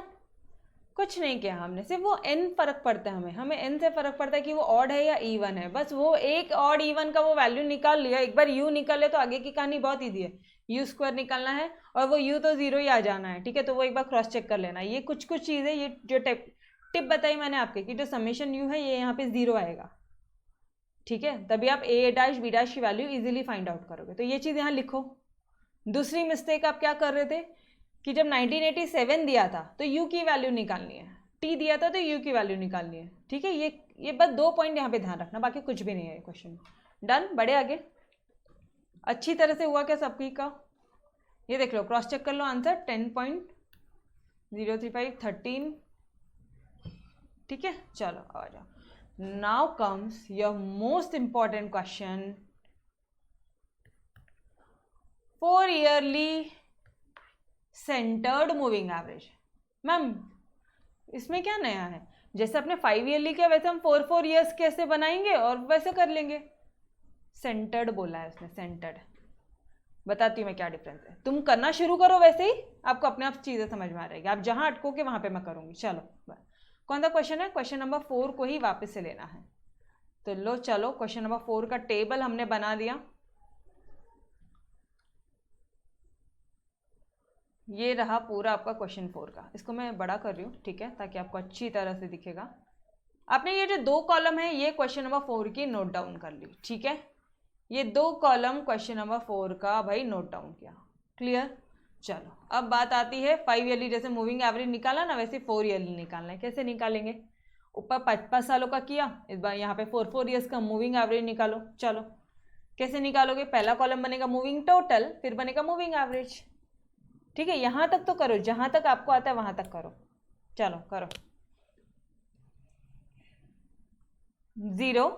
कुछ नहीं किया हमने, सिर्फ वो n फर्क पड़ता है, हमें n से फर्क पड़ता है कि वो ऑड है या इवन है, बस वो एक ऑड इवन का वो वैल्यू निकाल लिया। एक बार u निकाले तो आगे की कहानी बहुत ईजी है, u स्क्वायर निकालना है और वो u तो 0 ही आ जाना है, ठीक है। तो वो एक बार क्रॉस चेक कर लेना। ये कुछ चीज़ें, ये जो टिप बताई मैंने आपके कि जो समेशन u है ये यहाँ पे 0 आएगा, ठीक है। तभी आप a डैश b डैश की वैल्यू इजीली फाइंड आउट करोगे। तो ये चीज़ यहाँ लिखो। दूसरी मिस्टेक आप क्या कर रहे थे कि जब 1987 दिया था तो u की वैल्यू निकालनी है, t दिया था तो u की वैल्यू निकालनी है, ठीक है। ये बस 2 पॉइंट यहाँ पे ध्यान रखना, बाकी कुछ भी नहीं है ये क्वेश्चन। डन, बढ़े आगे। अच्छी तरह से हुआ क्या सबकी का? ये देख लो, क्रॉस चेक कर लो आंसर 10.035 13, ठीक है। चलो आ जाओ। Now comes your most important question, 4 yearly centred moving average. Ma'am इसमें क्या नया है? जैसे अपने 5 ईयरली किया वैसे हम 4 ईयर्स कैसे बनाएंगे और वैसे कर लेंगे। सेंटर्ड बोला है उसने, सेंटर्ड। बताती हूँ मैं क्या डिफरेंस है, तुम करना शुरू करो, वैसे ही आपको अपने आप चीज़ें समझ में आ रहेगी। आप जहाँ अटकोगे वहाँ पे मैं करूँगी। चलो कौन सा क्वेश्चन है? क्वेश्चन नंबर 4 को ही वापस से लेना है। तो लो चलो, क्वेश्चन नंबर 4 का टेबल हमने बना दिया। ये रहा पूरा आपका क्वेश्चन 4 का। इसको मैं बड़ा कर रही हूँ, ठीक है, ताकि आपको अच्छी तरह से दिखेगा। आपने ये जो 2 कॉलम है ये क्वेश्चन नंबर 4 की नोट डाउन कर ली, ठीक है। ये 2 कॉलम क्वेश्चन नंबर 4 का भाई नोट डाउन किया। क्लियर? चलो अब बात आती है 5 ईयरली। जैसे मूविंग एवरेज निकाला ना, वैसे 4 ईयरली निकालना है। कैसे निकालेंगे? ऊपर 5 सालों का किया, इस बार यहाँ पे 4 ईयर्स का मूविंग एवरेज निकालो। चलो कैसे निकालोगे? पहला कॉलम बनेगा मूविंग टोटल, फिर बनेगा मूविंग एवरेज, ठीक है। यहाँ तक तो करो, जहाँ तक आपको आता है वहाँ तक करो। चलो करो। 0,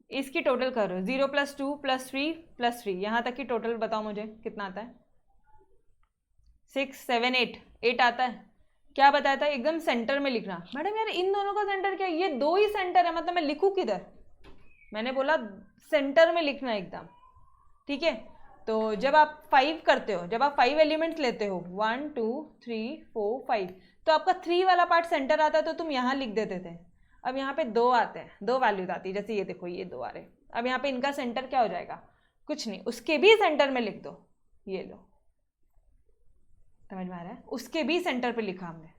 इसकी टोटल करो, 0 + 2 + 3 + 3, यहाँ तक की टोटल बताओ मुझे कितना आता है। 6 7 8 आता है। क्या बताया था? एकदम सेंटर में लिखना। मैडम यार इन दोनों का सेंटर क्या? ये 2 ही सेंटर है, मतलब मैं लिखूँ किधर? मैंने बोला सेंटर में लिखना एकदम, ठीक है। तो जब आप 5 करते हो, जब आप 5 एलिमेंट्स लेते हो, 1 2 3 4 5, तो आपका 3 वाला पार्ट सेंटर आता है, तो तुम यहाँ लिख देते थे। अब यहाँ पे 2 आते हैं, 2 वैल्यूज आती है। जैसे ये देखो, ये 2 आ रहे। अब यहाँ पे इनका सेंटर क्या हो जाएगा? कुछ नहीं, उसके भी सेंटर में लिख दो। ये लो, समझ में आ रहा है? उसके भी सेंटर पे लिखा हमने,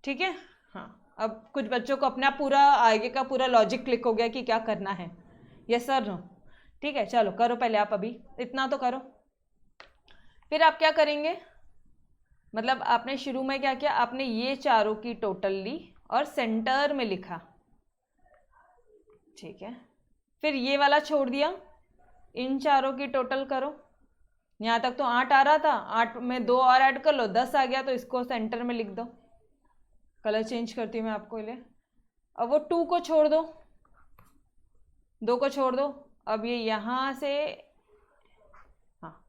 ठीक है। हाँ, अब कुछ बच्चों को अपना पूरा आगे का पूरा लॉजिक क्लिक हो गया कि क्या करना है। यस सर, नो, ठीक है। चलो करो पहले आप, अभी इतना तो करो। फिर आप क्या करेंगे? मतलब आपने शुरू में क्या किया? आपने ये चारों की टोटल ली और सेंटर में लिखा, ठीक है। फिर ये वाला छोड़ दिया, इन चारों की टोटल करो। यहाँ तक तो 8 आ रहा था, 8 में 2 और ऐड कर लो, 10 आ गया, तो इसको सेंटर में लिख दो। कलर चेंज करती हूँ मैं आपको लिए। अब वो 2 को छोड़ दो, 2 को छोड़ दो। अब ये यहाँ से, हाँ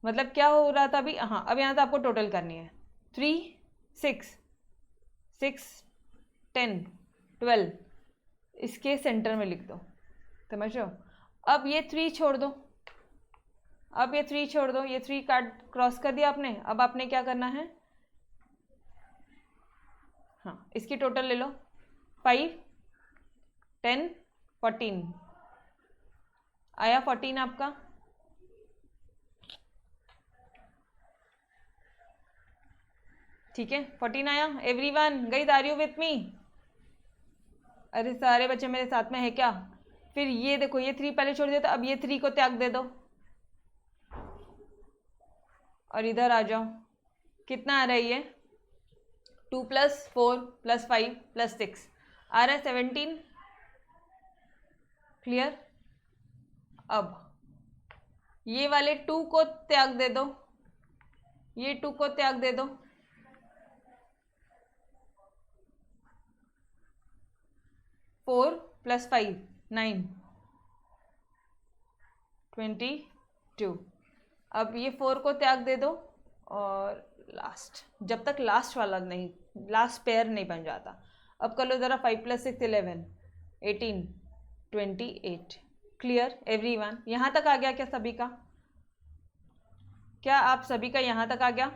मतलब क्या हो रहा था अभी? हाँ, अब यहाँ से आपको टोटल करनी है। 3 6 6 10 12, इसके सेंटर में लिख दो, समझ रहे हो? अब ये 3 छोड़ दो, अब ये 3 छोड़ दो, ये 3 काट क्रॉस कर दिया आपने। अब आपने क्या करना है? हाँ, इसकी टोटल ले लो, 5 10 14 आया, 14 आपका। ठीक है, 14 आया। Everyone guys, are you with me? अरे सारे बच्चे मेरे साथ में है क्या? फिर ये देखो, ये 3 पहले छोड़ दिया था, अब ये 3 को त्याग दे दो और इधर आ जाओ। कितना आ रहा है ये? 2 + 4 + 5 + 6 आ रहा है 17। क्लियर? अब ये वाले 2 को त्याग दे दो, ये 2 को त्याग दे दो। 4 + 5 9 22। अब ये 4 को त्याग दे दो और लास्ट, जब तक लास्ट वाला नहीं, लास्ट पेयर नहीं बन जाता। अब कर लो ज़रा, 5 + 6 11 18 28। Clear everyone? यहाँ तक आ गया क्या सभी का? क्या आप सभी का यहां तक आ गया?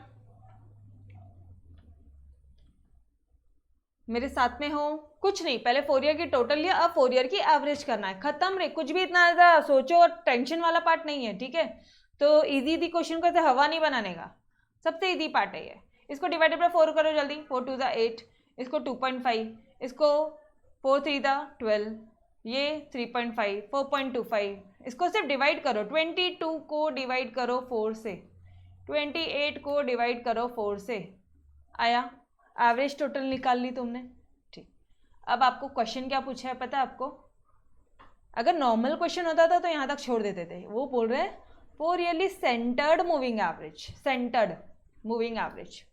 मेरे साथ में हो? कुछ नहीं, पहले 4 ईयर की टोटल लिया, अब 4 ईयर की एवरेज करना है, खत्म रे। कुछ भी इतना ज्यादा सोचो और टेंशन वाला पार्ट नहीं है, ठीक है। तो इजी इजी क्वेश्चन को ऐसे हवा नहीं बनाने का, सबसे इजी पार्ट है ये। इसको डिवाइडेड बाय 4 करो जल्दी, 4 2 8, इसको 2.5, इसको 4 3 12, ये 3.5, 4.25, इसको सिर्फ डिवाइड करो, 22 को डिवाइड करो 4 से, 28 को डिवाइड करो 4 से, आया? एवरेज टोटल निकाल ली तुमने, ठीक। अब आपको क्वेश्चन क्या पूछा है पता है आपको? अगर नॉर्मल क्वेश्चन होता था तो यहां तक छोड़ देते थे, वो बोल रहे हैं for yearly centred moving average, centred moving average.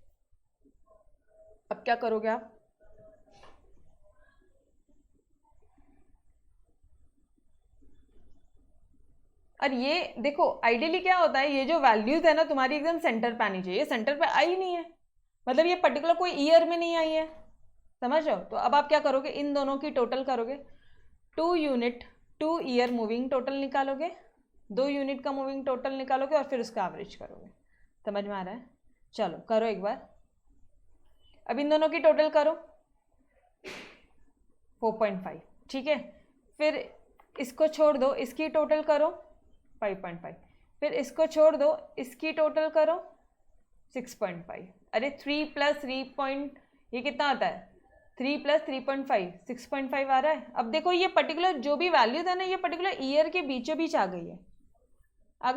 अब क्या करोगे आप? और ये देखो आइडियली क्या होता है, ये जो वैल्यूज है ना तुम्हारी एकदम सेंटर पे आनी चाहिए, सेंटर पे आई नहीं है, मतलब ये पर्टिकुलर कोई ईयर में नहीं आई है, समझ रहे हो? तो अब आप क्या करोगे, इन दोनों की टोटल करोगे, 2 यूनिट 2 ईयर मूविंग टोटल निकालोगे, 2 यूनिट का मूविंग टोटल निकालोगे और फिर उसका एवरेज करोगे। समझ में आ रहा है? चलो करो एक बार। अब इन दोनों की टोटल करो, 4.5, ठीक है। फिर इसको छोड़ दो, इसकी टोटल करो 5.5, फिर इसको छोड़ दो, इसकी टोटल करो 6.5। अरे 3 + 3 ये कितना आता है? 3 + 3.5 6.5 आ रहा है। अब देखो ये पर्टिकुलर जो भी वैल्यूज है ना, ये पर्टिकुलर ईयर के बीचों बीच आ गई है, आ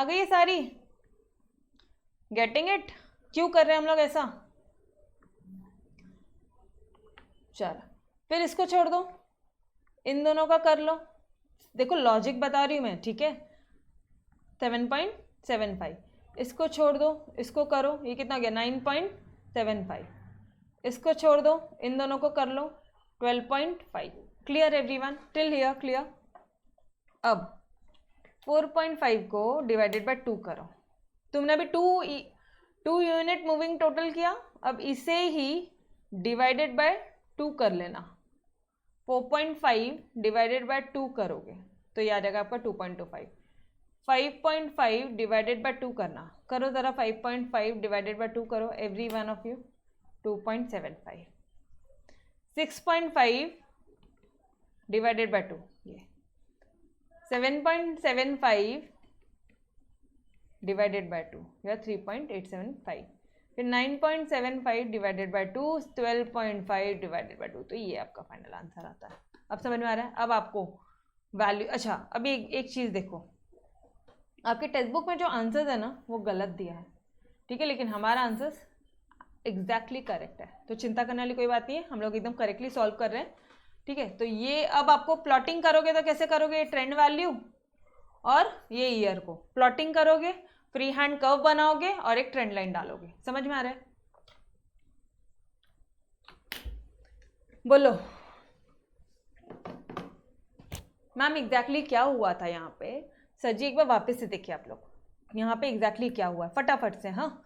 गई है सारी। Getting it? क्यों कर रहे हैं हम लोग ऐसा? चलो फिर इसको छोड़ दो, इन दोनों का कर लो। देखो लॉजिक बता रही हूँ मैं, ठीक है। 7.75, इसको छोड़ दो, इसको करो, ये कितना गया? 9.75, इसको छोड़ दो, इन दोनों को कर लो 12.5। Clear everyone? Till here clear? अब 4.5 को डिवाइडेड बाय 2 करो। तुमने अभी 2 यूनिट मूविंग टोटल किया, अब इसे ही डिवाइडेड बाय 2 कर लेना। 4.5 डिवाइडेड बाय 2 करोगे तो ये आ जाएगा आपका 2.25। 5.5 डिवाइडेड बाय 2 करना, करो ज़रा, 5.5 डिवाइडेड बाय 2 करो every one of you, 2.75। 6.5 divided by 2, ये 7.75 डिवाइडेड बाय 2 या 3.875। फिर 9.75 डिवाइडेड बाय 2, 12.5 डिवाइडेड बाय 2, तो ये आपका फाइनल आंसर आता है। अब समझ में आ रहा है? अब आपको वैल्यू, अच्छा अभी एक चीज़ देखो, आपके टेक्स्ट बुक में जो आंसर्स है ना वो गलत दिया है, ठीक है, लेकिन हमारा आंसर्स एग्जैक्टली करेक्ट है, तो चिंता करने वाली कोई बात नहीं है, हम लोग एकदम करेक्टली सॉल्व कर रहे हैं, ठीक है। तो ये अब आपको प्लॉटिंग करोगे तो कैसे करोगे? ट्रेंड वैल्यू और ये ईयर को प्लॉटिंग करोगे, फ्री हैंड कर्व बनाओगे और एक ट्रेंड लाइन डालोगे। समझ में आ रहा है? बोलो मैम एग्जैक्टली क्या हुआ था यहाँ पे? सर जी एक बार वापस से देखिए आप लोग, यहाँ पे एग्जैक्टली क्या हुआ है फटाफट से। हाँ,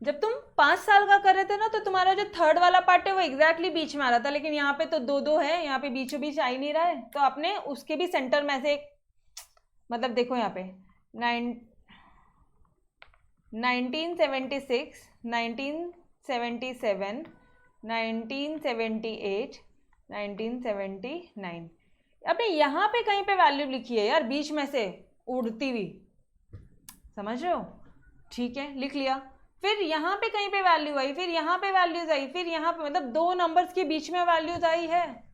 जब तुम 5 साल का कर रहे थे ना तो तुम्हारा जो थर्ड वाला पार्ट है वो एग्जैक्टली बीच में आ रहा था, लेकिन यहाँ पे तो 2-2 है, यहाँ पे बीचों बीच आ ही नहीं रहा है, तो आपने उसके भी सेंटर में से एक, मतलब देखो यहाँ पे 1976, 1977, 1978, 1979, आपने यहाँ पे कहीं पे वैल्यू लिखी है यार बीच में से उड़ती हुई, समझ रहे हो? ठीक है, लिख लिया। फिर यहाँ पे कहीं पे वैल्यू आई, फिर यहाँ पे वैल्यूज आई, फिर यहाँ पे, मतलब 2 नंबर्स के बीच में वैल्यूज आई है।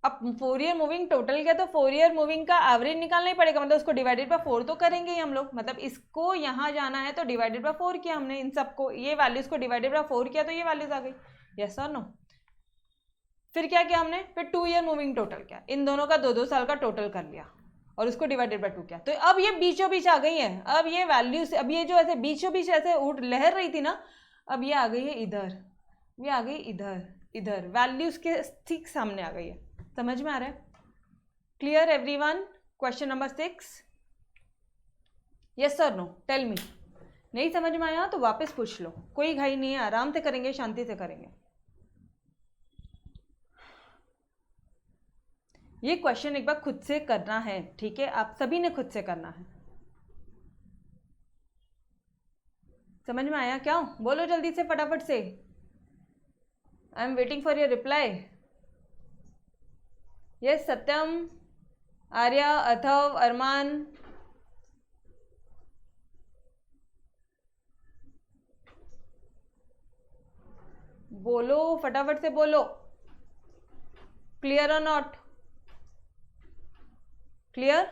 अब 4 ईयर मूविंग टोटल क्या, तो 4 ईयर मूविंग का एवरेज निकालना ही पड़ेगा, मतलब उसको डिवाइडेड बाय 4 तो करेंगे ही हम लोग, मतलब इसको यहाँ जाना है तो डिवाइडेड बाय 4 किया हमने, इन सबको ये वैल्यूज को डिवाइडेड बाय 4 किया तो ये वैल्यूज आ गई। यस और नो? फिर क्या किया हमने? फिर 2 ईयर मूविंग टोटल किया, इन दोनों का 2-2 साल का टोटल कर लिया और उसको डिवाइडेड बाय 2 किया, तो अब ये बीचों बीच आ गई है। अब ये वैल्यू से, अब ये जो ऐसे बीचों बीच ऐसे उठ लहर रही थी ना, अब ये आ गई है इधर, ये आ गई इधर, इधर वैल्यूज के ठीक सामने आ गई है। समझ में आ रहा है? Clear everyone? Question number 6, yes और नो? Tell me. नहीं समझ में आया तो वापस पूछ लो, कोई घाई नहीं है, आराम से करेंगे, शांति से करेंगे। ये क्वेश्चन एक बार खुद से करना है, ठीक है, आप सभी ने खुद से करना है। समझ में आया क्या? बोलो जल्दी से, फटाफट से। I am waiting for your reply. Yes Satyam, Arya, Atharv, Arman. बोलो फटाफट से बोलो। क्लियर और नॉट क्लियर?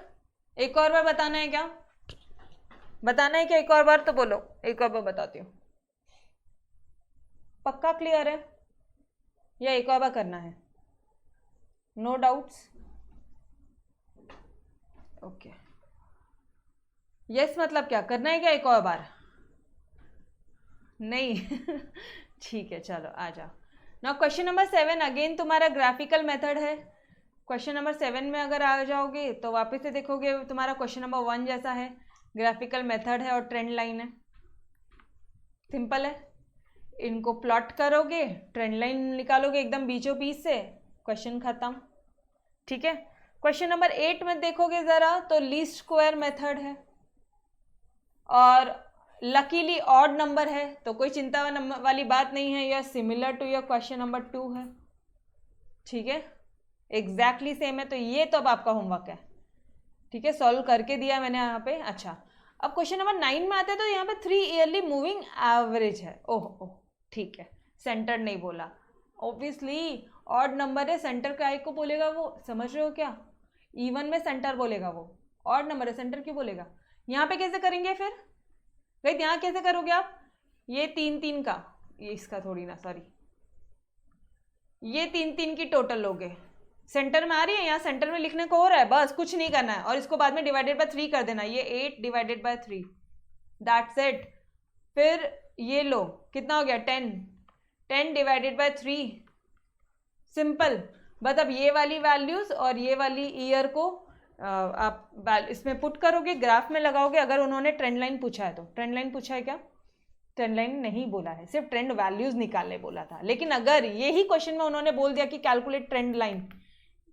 एक और बार बताना है क्या? बताना है क्या एक और बार? तो बोलो, एक और बार बताती हूँ। पक्का क्लियर है या एक और बार करना है? No doubts? ओके। यस मतलब क्या करना है क्या एक और बार? नहीं ठीक है, चलो आ जाओ। नाउ क्वेश्चन नंबर 7 अगेन तुम्हारा ग्राफिकल मेथड है। क्वेश्चन नंबर 7 में अगर आ जाओगे तो वापस से देखोगे तुम्हारा क्वेश्चन नंबर 1 जैसा है, ग्राफिकल मेथड है और ट्रेंड लाइन है। सिंपल है, इनको प्लॉट करोगे, ट्रेंड लाइन निकालोगे एकदम बीचों बीच से, क्वेश्चन खत्म। ठीक है, क्वेश्चन नंबर 8 में देखोगे जरा तो लीस्ट स्क्वायर मेथड है और लकीली ऑड नंबर है, तो कोई चिंता वाली बात नहीं है, यह similar to your question number 2 है। ठीक है, एग्जैक्टली सेम है। तो ये तो अब आपका होमवर्क है, ठीक है, सॉल्व करके दिया मैंने यहाँ पे। अच्छा, अब क्वेश्चन नंबर 9 में आते हैं तो यहाँ पे 3 ईयरली मूविंग एवरेज है। ओह ठीक है, सेंटर नहीं बोला, ऑब्वियसली ऑड नंबर है, सेंटर काय को बोलेगा वो, समझ रहे हो क्या? इवन में सेंटर बोलेगा वो, ऑड नंबर है सेंटर क्यों बोलेगा? यहाँ पे कैसे करेंगे फिर? भाई यहाँ कैसे करोगे आप? ये 3-3 का, ये इसका थोड़ी ना, सॉरी, ये 3-3 की टोटल लोगे, सेंटर में आ रही है, यहाँ सेंटर में लिखने को हो रहा है, बस कुछ नहीं करना है, और इसको बाद में डिवाइडेड बाय 3 कर देना, ये 8 डिवाइडेड बाय 3, दैट्स इट। फिर ये लो, कितना हो गया 10, 10 डिवाइडेड बाय 3, सिंपल। बस अब ये वाली वैल्यूज और ये वाली ईयर को आप इसमें पुट करोगे, ग्राफ में लगाओगे। अगर उन्होंने ट्रेंड लाइन पूछा है तो, ट्रेंड लाइन पूछा है क्या? ट्रेंड लाइन नहीं बोला है, सिर्फ ट्रेंड वैल्यूज निकालने बोला था। लेकिन अगर यही क्वेश्चन में उन्होंने बोल दिया कि calculate trend line,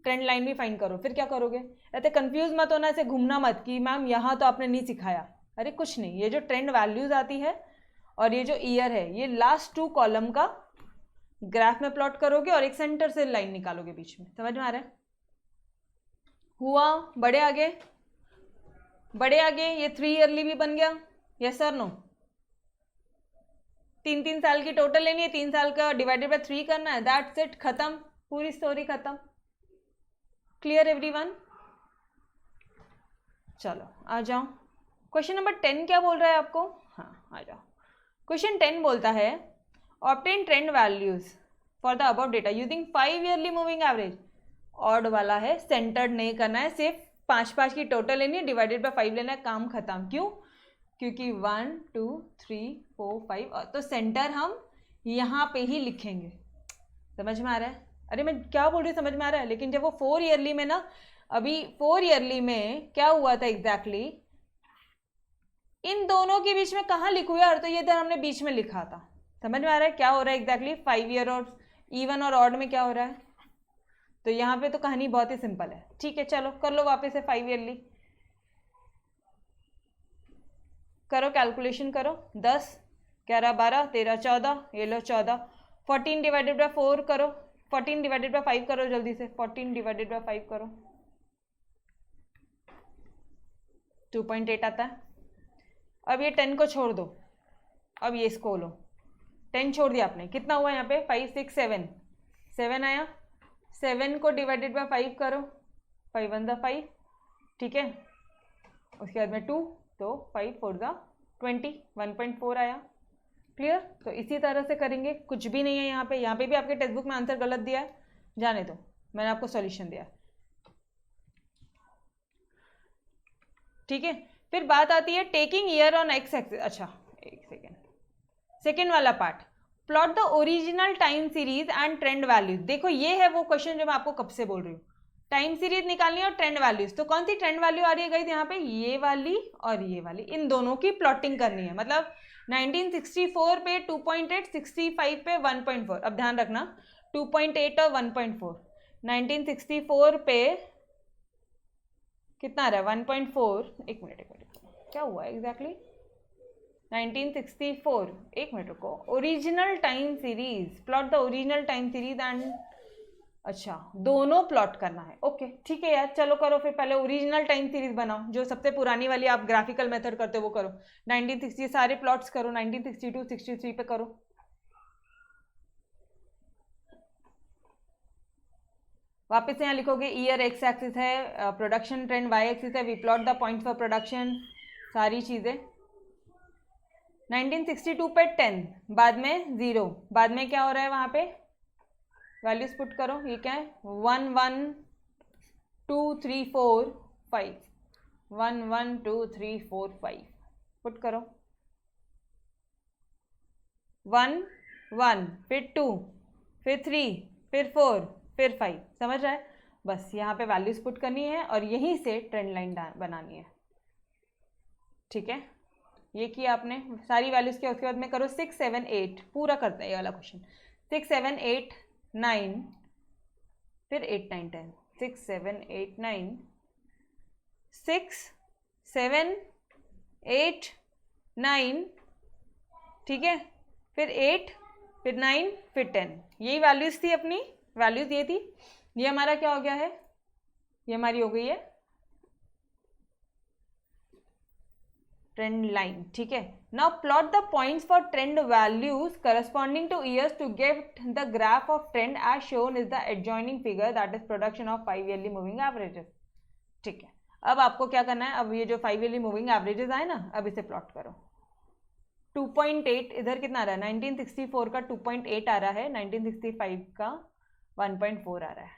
trend line भी फाइंड करो, फिर क्या करोगे? ऐसे कंफ्यूज मत होना, ऐसे घूमना मत कि मैम यहाँ तो आपने नहीं सिखाया। अरे कुछ नहीं, ये जो ट्रेंड वैल्यूज आती है और ये जो ईयर है, ये लास्ट 2 कॉलम का ग्राफ में प्लॉट करोगे और एक सेंटर से लाइन निकालोगे बीच में। समझ में आ रहा है? हुआ? बड़े आगे, बड़े आगे। ये 3 ईयरली भी बन गया, यस सर नो? 3-3 साल की टोटल लेनी है, 3 साल का डिवाइडेड बाय 3 करना है, दैट्स इट, खत्म, पूरी स्टोरी खत्म। Clear everyone? चलो आ जाओ, क्वेश्चन नंबर 10 क्या बोल रहा है आपको? हाँ आ जाओ। क्वेश्चन 10 बोलता है obtain trend values for the above data using 5 yearly moving average. Odd वाला है, सेंटर्ड नहीं करना है, सिर्फ 5-5 की टोटल लेनी है, डिवाइडेड बाय 5 लेना है, काम खत्म। क्यों? क्योंकि 1 2 3 4 5, तो सेंटर हम यहाँ पे ही लिखेंगे। समझ में आ रहा है? अरे मैं क्या बोल रही हूँ, समझ में आ रहा है? लेकिन जब वो 4 ईयरली में ना, अभी 4 ईयरली में क्या हुआ था एग्जैक्टली, इन दोनों के बीच में कहाँ लिखू यार? तो ये इधर हमने बीच में लिखा था। समझ में आ रहा है क्या हो रहा है एग्जैक्टली? 5 ईयर और इवन और ऑड में क्या हो रहा है? तो यहाँ पे तो कहानी बहुत ही सिंपल है। ठीक है, चलो कर लो वापस से 5 ईयरली, करो कैलकुलेशन करो। 10 11 12 13 14, ये लो 14। 14 डिवाइडेड बाय 4 करो, 14 डिवाइडेड बाय 5 करो जल्दी से, 14 डिवाइडेड बाय 5 करो, 2.8 आता है। अब ये 10 को छोड़ दो, अब ये इसको लो, 10 छोड़ दिया आपने, कितना हुआ यहाँ पे? 5 6 7, 7 आया। 7 को डिवाइडेड बाय 5 करो, 5 1 द 5, ठीक है, उसके बाद में 2, तो 5 4 द 20, 1.4 आया। क्लियर? तो इसी तरह से करेंगे, कुछ भी नहीं है यहाँ पे। यहाँ पे भी आपके टेक्स्ट बुक में आंसर गलत दिया है, जाने दो, मैंने आपको सॉल्यूशन दिया। ठीक है, फिर बात आती है taking year on x axis. अच्छा एक सेकेंड, सेकेंड वाला part, plot the original time series and trend values. देखो ये है वो क्वेश्चन जो मैं आपको कब से बोल रही हूँ, टाइम सीरीज निकालनी है और ट्रेंड वैल्यूज। तो कौन सी ट्रेंड वैल्यू आ रही है गाइस यहाँ पे? ये वाली और ये वाली, इन दोनों की प्लॉटिंग करनी है। मतलब 1964 पे 2.8, 65 पे 1.4। अब ध्यान रखना 2.8 और 1.4 1964 पे कितना आ रहा है 1.4, एक मिनट क्या हुआ एग्जैक्टली 1964, एक मिनट रुको, original time series, plot the original time series and, अच्छा दोनों प्लॉट करना है, ओके ठीक है यार, चलो करो फिर, पहले ओरिजिनल टाइम सीरीज बनाओ, जो सबसे पुरानी वाली आप ग्राफिकल मेथड करते हो वो करो, 1960 सारे प्लॉट्स करो, 1962 63 पे करो। वापस यहाँ लिखोगे ईयर एक्स एक्सिस है, प्रोडक्शन ट्रेंड वाई एक्सिस है, we plot the point for production, सारी चीजें। 1962 पे 10, बाद में 0, बाद में क्या हो रहा है वहां पे, वैल्यूज पुट करो, ये क्या है 1 1 2 3 4 5, 1 1 2 3 4 5 पुट करो, 1 1 फिर 2 फिर 3 फिर 4 फिर 5, समझ रहा है, बस यहाँ पे वैल्यूज पुट करनी है और यहीं से ट्रेंड लाइन बनानी है, ठीक है। ये किया आपने, सारी वैल्यूज किया, उसके बाद में करो 6 7 8, पूरा करते हैं ये वाला क्वेश्चन, 6 7 8 9 फिर 8 9 10, 6 7 8 9 6 7 8 9, ठीक है, फिर 8 फिर 9 फिर 10, यही वैल्यूज थी अपनी, वैल्यूज ये थी, ये हमारा क्या हो गया है, ये हमारी हो गई है ट्रेंड लाइन, ठीक है। Now plot the points for trend values corresponding to years to get the graph of trend as shown is the adjoining figure that is production of 5 yearly moving averages, ठीक है। अब आपको क्या करना है, अब ये जो 5 ईयरली मूविंग एवरेजेस आए ना, अब इसे प्लॉट करो, 2.8 इधर कितना आ रहा है, 1964 का 2.8 आ रहा है, 1965 का 1.4 आ रहा है,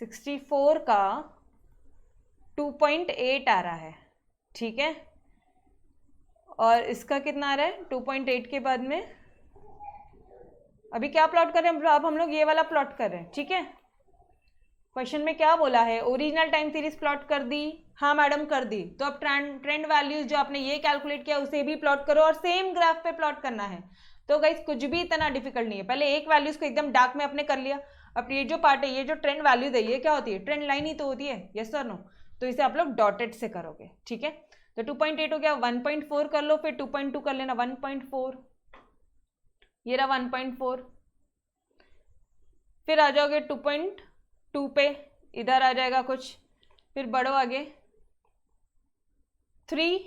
64 का 2.8 आ रहा है, ठीक है, और इसका कितना आ रहा है 2.8 के बाद में, अभी क्या प्लॉट कर रहे हैं, अब हम लोग ये वाला प्लॉट कर रहे हैं, ठीक है। क्वेश्चन में क्या बोला है, ओरिजिनल टाइम सीरीज प्लॉट कर दी, हाँ मैडम कर दी, तो अब ट्रेंड वैल्यूज जो आपने ये कैलकुलेट किया उसे भी प्लॉट करो और सेम ग्राफ पे प्लॉट करना है। तो गाइस कुछ भी इतना डिफिकल्ट नहीं है, पहले एक वैल्यूज को एकदम डार्क में अपने कर लिया, अब ये जो पार्ट है, ये जो ट्रेंड वैल्यूज है, ये क्या होती है, ट्रेंड लाइन ही तो होती है, यस और नो, तो इसे आप लोग डॉटेड से करोगे, ठीक है। तो 2.8 हो गया, 1.4 कर लो, फिर 2.2 कर लेना, 1.4, ये रहा 1.4, फिर आ जाओगे 2.2 पे, इधर आ जाएगा कुछ, फिर बढ़ो आगे 3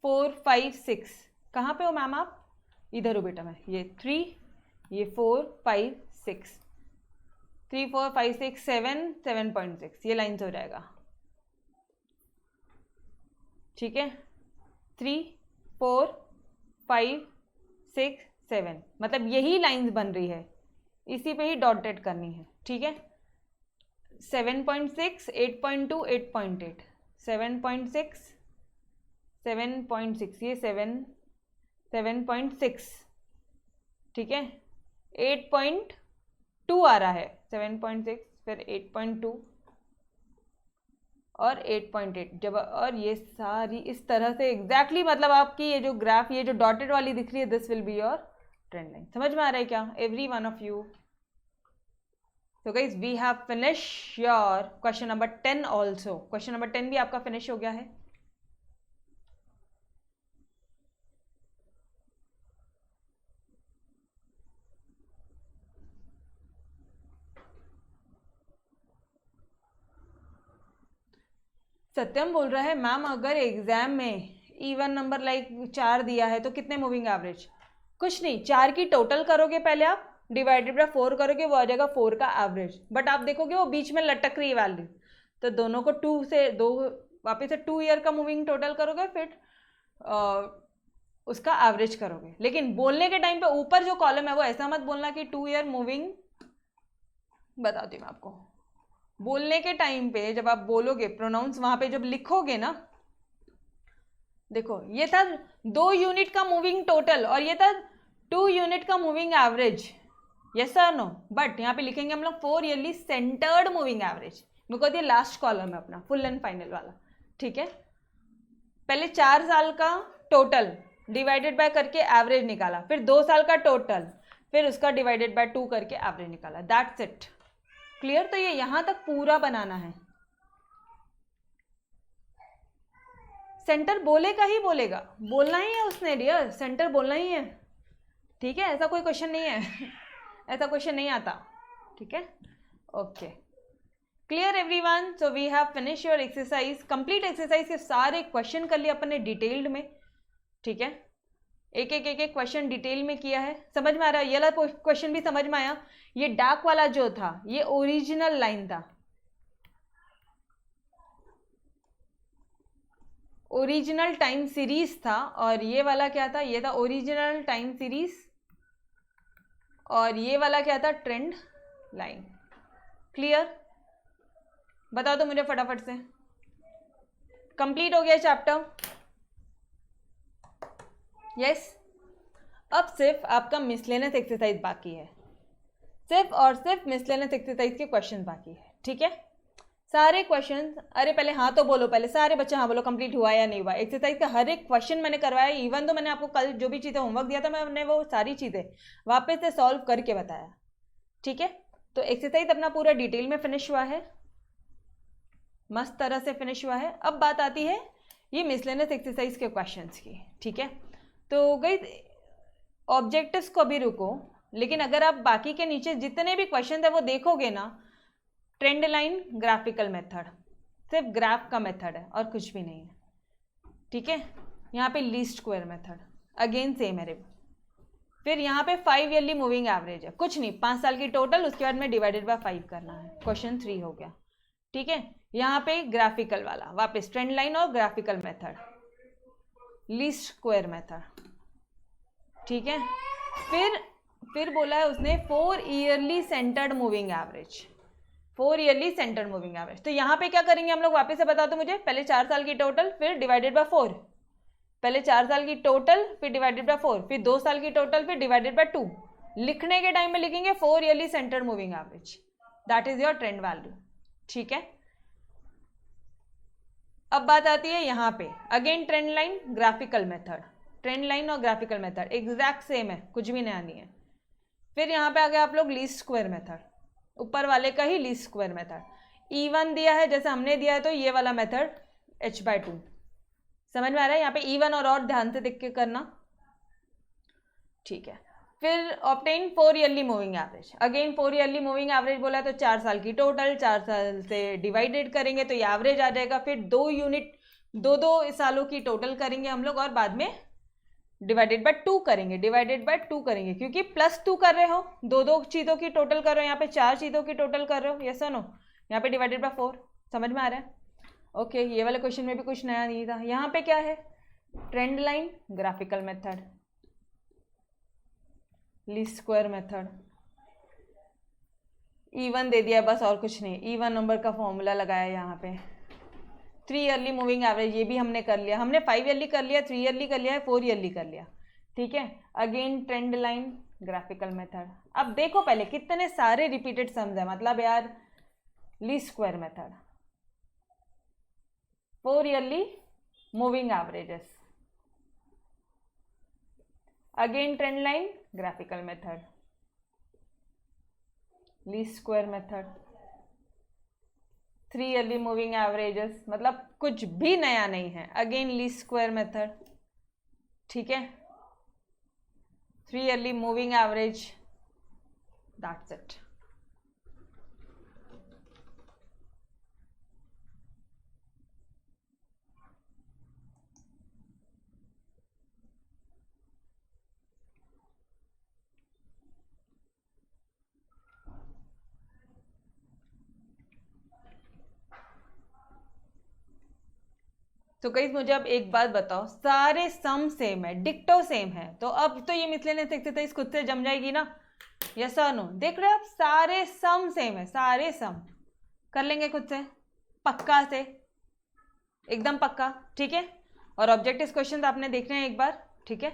4 5 6, कहाँ पे हो मैम आप, इधर हो बेटा मैं, ये 3 ये 4 5 6, 3 4 5 6 7 7.6, ये लाइन से हो जाएगा, ठीक है, 3 4 5 6 7, मतलब यही लाइंस बन रही है, इसी पे ही डॉटेड करनी है, ठीक है। 7.6 8.2 8.8 7.6 7.6, ये 7.6, ठीक है, 8.2 आ रहा है, 7.6 फिर 8.2 और 8.8, जब और ये सारी इस तरह से एग्जैक्टली, मतलब आपकी ये जो ग्राफ, ये जो डॉटेड वाली दिख रही है, this will be your trend line, समझ में आ रहा है क्या every one of you. So guys, we have finished your question number 10 also. Question number 10 भी आपका फिनिश हो गया है। सत्यम बोल रहा है मैम अगर एग्जाम में इवन नंबर लाइक 4 दिया है तो कितने मूविंग एवरेज, कुछ नहीं, 4 की टोटल करोगे पहले आप, डिवाइडेड बाय 4 करोगे, वो आ जाएगा 4 का एवरेज, बट आप देखोगे वो बीच में लटक रही है वैल्यू, तो दोनों को 2 से 2 वापस से 2 ईयर का मूविंग टोटल करोगे, फिर उसका एवरेज करोगे, लेकिन बोलने के टाइम पे ऊपर जो कॉलम है वो ऐसा मत बोलना कि 2 ईयर मूविंग, बताती हूँ मैं आपको, बोलने के टाइम पे जब आप बोलोगे प्रोनाउंस, वहां पे जब लिखोगे ना, देखो ये था 2 यूनिट का मूविंग टोटल और ये था 2 यूनिट का moving average, yes sir no, but यहाँ पे लिखेंगे हम लोग 4 yearly centred moving average, because ये लास्ट कॉलम है अपना फुल एंड फाइनल वाला, ठीक है। पहले 4 साल का टोटल डिवाइडेड बाय करके एवरेज निकाला, फिर 2 साल का टोटल, फिर उसका डिवाइडेड बाय 2 करके एवरेज निकाला, दैट्स इट। क्लियर? तो ये यहाँ तक पूरा बनाना है। सेंटर बोलेगा ही बोलेगा, बोलना ही है उसने डियर, सेंटर बोलना ही है, ठीक है? ऐसा कोई क्वेश्चन नहीं है ऐसा क्वेश्चन नहीं आता, ठीक है? Okay, clear everyone? So we have finish your exercise, complete exercise के सारे क्वेश्चन कर लिए अपन ने डिटेल्ड में, ठीक है? एक एक क्वेश्चन डिटेल में किया है, समझ में आ रहा है? ये वाला क्वेश्चन भी समझ में आया? ये डार्क वाला जो था ये ओरिजिनल लाइन था, ओरिजिनल टाइम सीरीज था, और ये वाला क्या था? ये था ओरिजिनल टाइम सीरीज, और ये वाला क्या था? Trend line. क्लियर? बता दो मुझे फटाफट से। कंप्लीट हो गया चैप्टर? यस। अब सिर्फ आपका मिसलेनियस एक्सरसाइज बाकी है, सिर्फ और सिर्फ मिसलेनियस एक्सरसाइज के क्वेश्चन बाकी है, ठीक है? सारे क्वेश्चन, अरे पहले हाँ तो बोलो, पहले सारे बच्चे हाँ बोलो, कंप्लीट हुआ या नहीं हुआ? एक्सरसाइज का हर एक क्वेश्चन मैंने करवाया, इवन तो मैंने आपको कल जो भी चीज़ें होमवर्क दिया था मैंने वो सारी चीज़ें वापस से सॉल्व करके बताया, ठीक है? तो एक्सरसाइज अपना पूरा डिटेल में फिनिश हुआ है, मस्त तरह से फिनिश हुआ है। अब बात आती है ये मिसलेनियस एक्सरसाइज के क्वेश्चंस की, ठीक है? तो गाइस ऑब्जेक्टिव्स को भी रुको, लेकिन अगर आप बाकी के नीचे जितने भी क्वेश्चन है वो देखोगे ना, ट्रेंड लाइन, ग्राफिकल मेथड, सिर्फ ग्राफ का मेथड है और कुछ भी नहीं है, ठीक है? यहाँ पे least square method again same है, फिर यहाँ पे 5 ईयरली मूविंग एवरेज है, कुछ नहीं, 5 साल की टोटल, उसके बाद में डिवाइडेड बाय 5 करना है, क्वेश्चन 3 हो गया, ठीक है? यहाँ पे ग्राफिकल वाला वापस ट्रेंड लाइन और graphical method, least square method, ठीक है? फिर बोला है उसने 4 yearly centred moving average, 4 yearly centred moving average. तो यहाँ पे क्या करेंगे हम लोग? वापस से बता दो मुझे, पहले 4 साल की टोटल, फिर डिवाइडेड बाय 4, पहले 4 साल की टोटल, फिर डिवाइडेड बाय 4, फिर 2 साल की टोटल, फिर डिवाइडेड बाय 2। लिखने के टाइम में लिखेंगे 4 yearly centred moving average, that is your trend value, ठीक है? अब बात आती है यहाँ पे again trend line, graphical method, trend line और ग्राफिकल मेथड एग्जैक्ट सेम है, कुछ भी नया नहीं है। फिर यहाँ पे आ गए आप लोग लीस्ट स्क्वायर मेथड, ऊपर वाले का ही लीस्ट स्क्वायर मेथड, E1 दिया है जैसे हमने दिया है, तो ये वाला मेथड h/2, समझ में आ रहा है? यहाँ पे E1 और ध्यान से देख के करना, ठीक है? फिर obtain 4 yearly moving average, again 4 yearly moving average बोला है तो 4 साल की टोटल, 4 साल से डिवाइडेड करेंगे तो ये एवरेज आ जाएगा, फिर 2 यूनिट 2 सालों की टोटल करेंगे हम लोग, और बाद में डिवाइडेड बाय 2 करेंगे, डिवाइडेड बाय 2 करेंगे, क्योंकि +2 कर रहे हो, 2 चीज़ों की टोटल कर रहे हो, यहाँ पे 4 चीज़ों की टोटल कर रहे हो, यस और नो? यहाँ पे डिवाइडेड बाय 4, समझ में आ रहा है? ओके, ये वाले क्वेश्चन में भी कुछ नया नहीं था। यहाँ पे क्या है? Trend line, graphical method, least square method, E1 दे दिया बस, और कुछ नहीं, E1 नंबर का फॉर्मूला लगाया यहाँ पे। 3 ईयरली मूविंग एवरेज ये भी हमने कर लिया, हमने 5 ईयरली कर लिया, 3 ईयरली कर लिया है, 4 ईयरली कर लिया, ठीक है? Again trend line, graphical method. अब देखो पहले कितने सारे रिपीटेड सम्स है, मतलब यार least square method, 4 yearly moving averages, again trend line, graphical method, least square method, 3 yearly moving averages, मतलब कुछ भी नया नहीं है, अगेन लीस्ट स्क्वायर मेथड, ठीक है? 3 yearly moving average, that's it. तो गाइस मुझे अब एक बात बताओ, सारे सम सेम है, डिक्टो सेम है, तो अब तो ये मिसलेनियस एक्सरसाइज खुद से जम जाएगी ना, यस और नो? देख रहे हो आप, सारे सम सेम है, सारे सम कर लेंगे खुद से, पक्का से, एकदम पक्का, ठीक है? और ऑब्जेक्टिव क्वेश्चन आपने देखने हैं एक बार, ठीक है?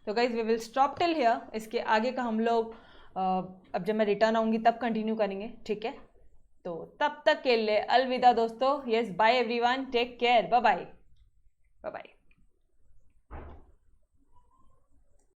तो guys we will stop till here, इसके आगे का हम लोग अब जब मैं रिटर्न आऊँगी तब कंटिन्यू करेंगे, ठीक है? तो तब तक के लिए अलविदा दोस्तों, yes bye everyone, take care, bye bye, bye bye.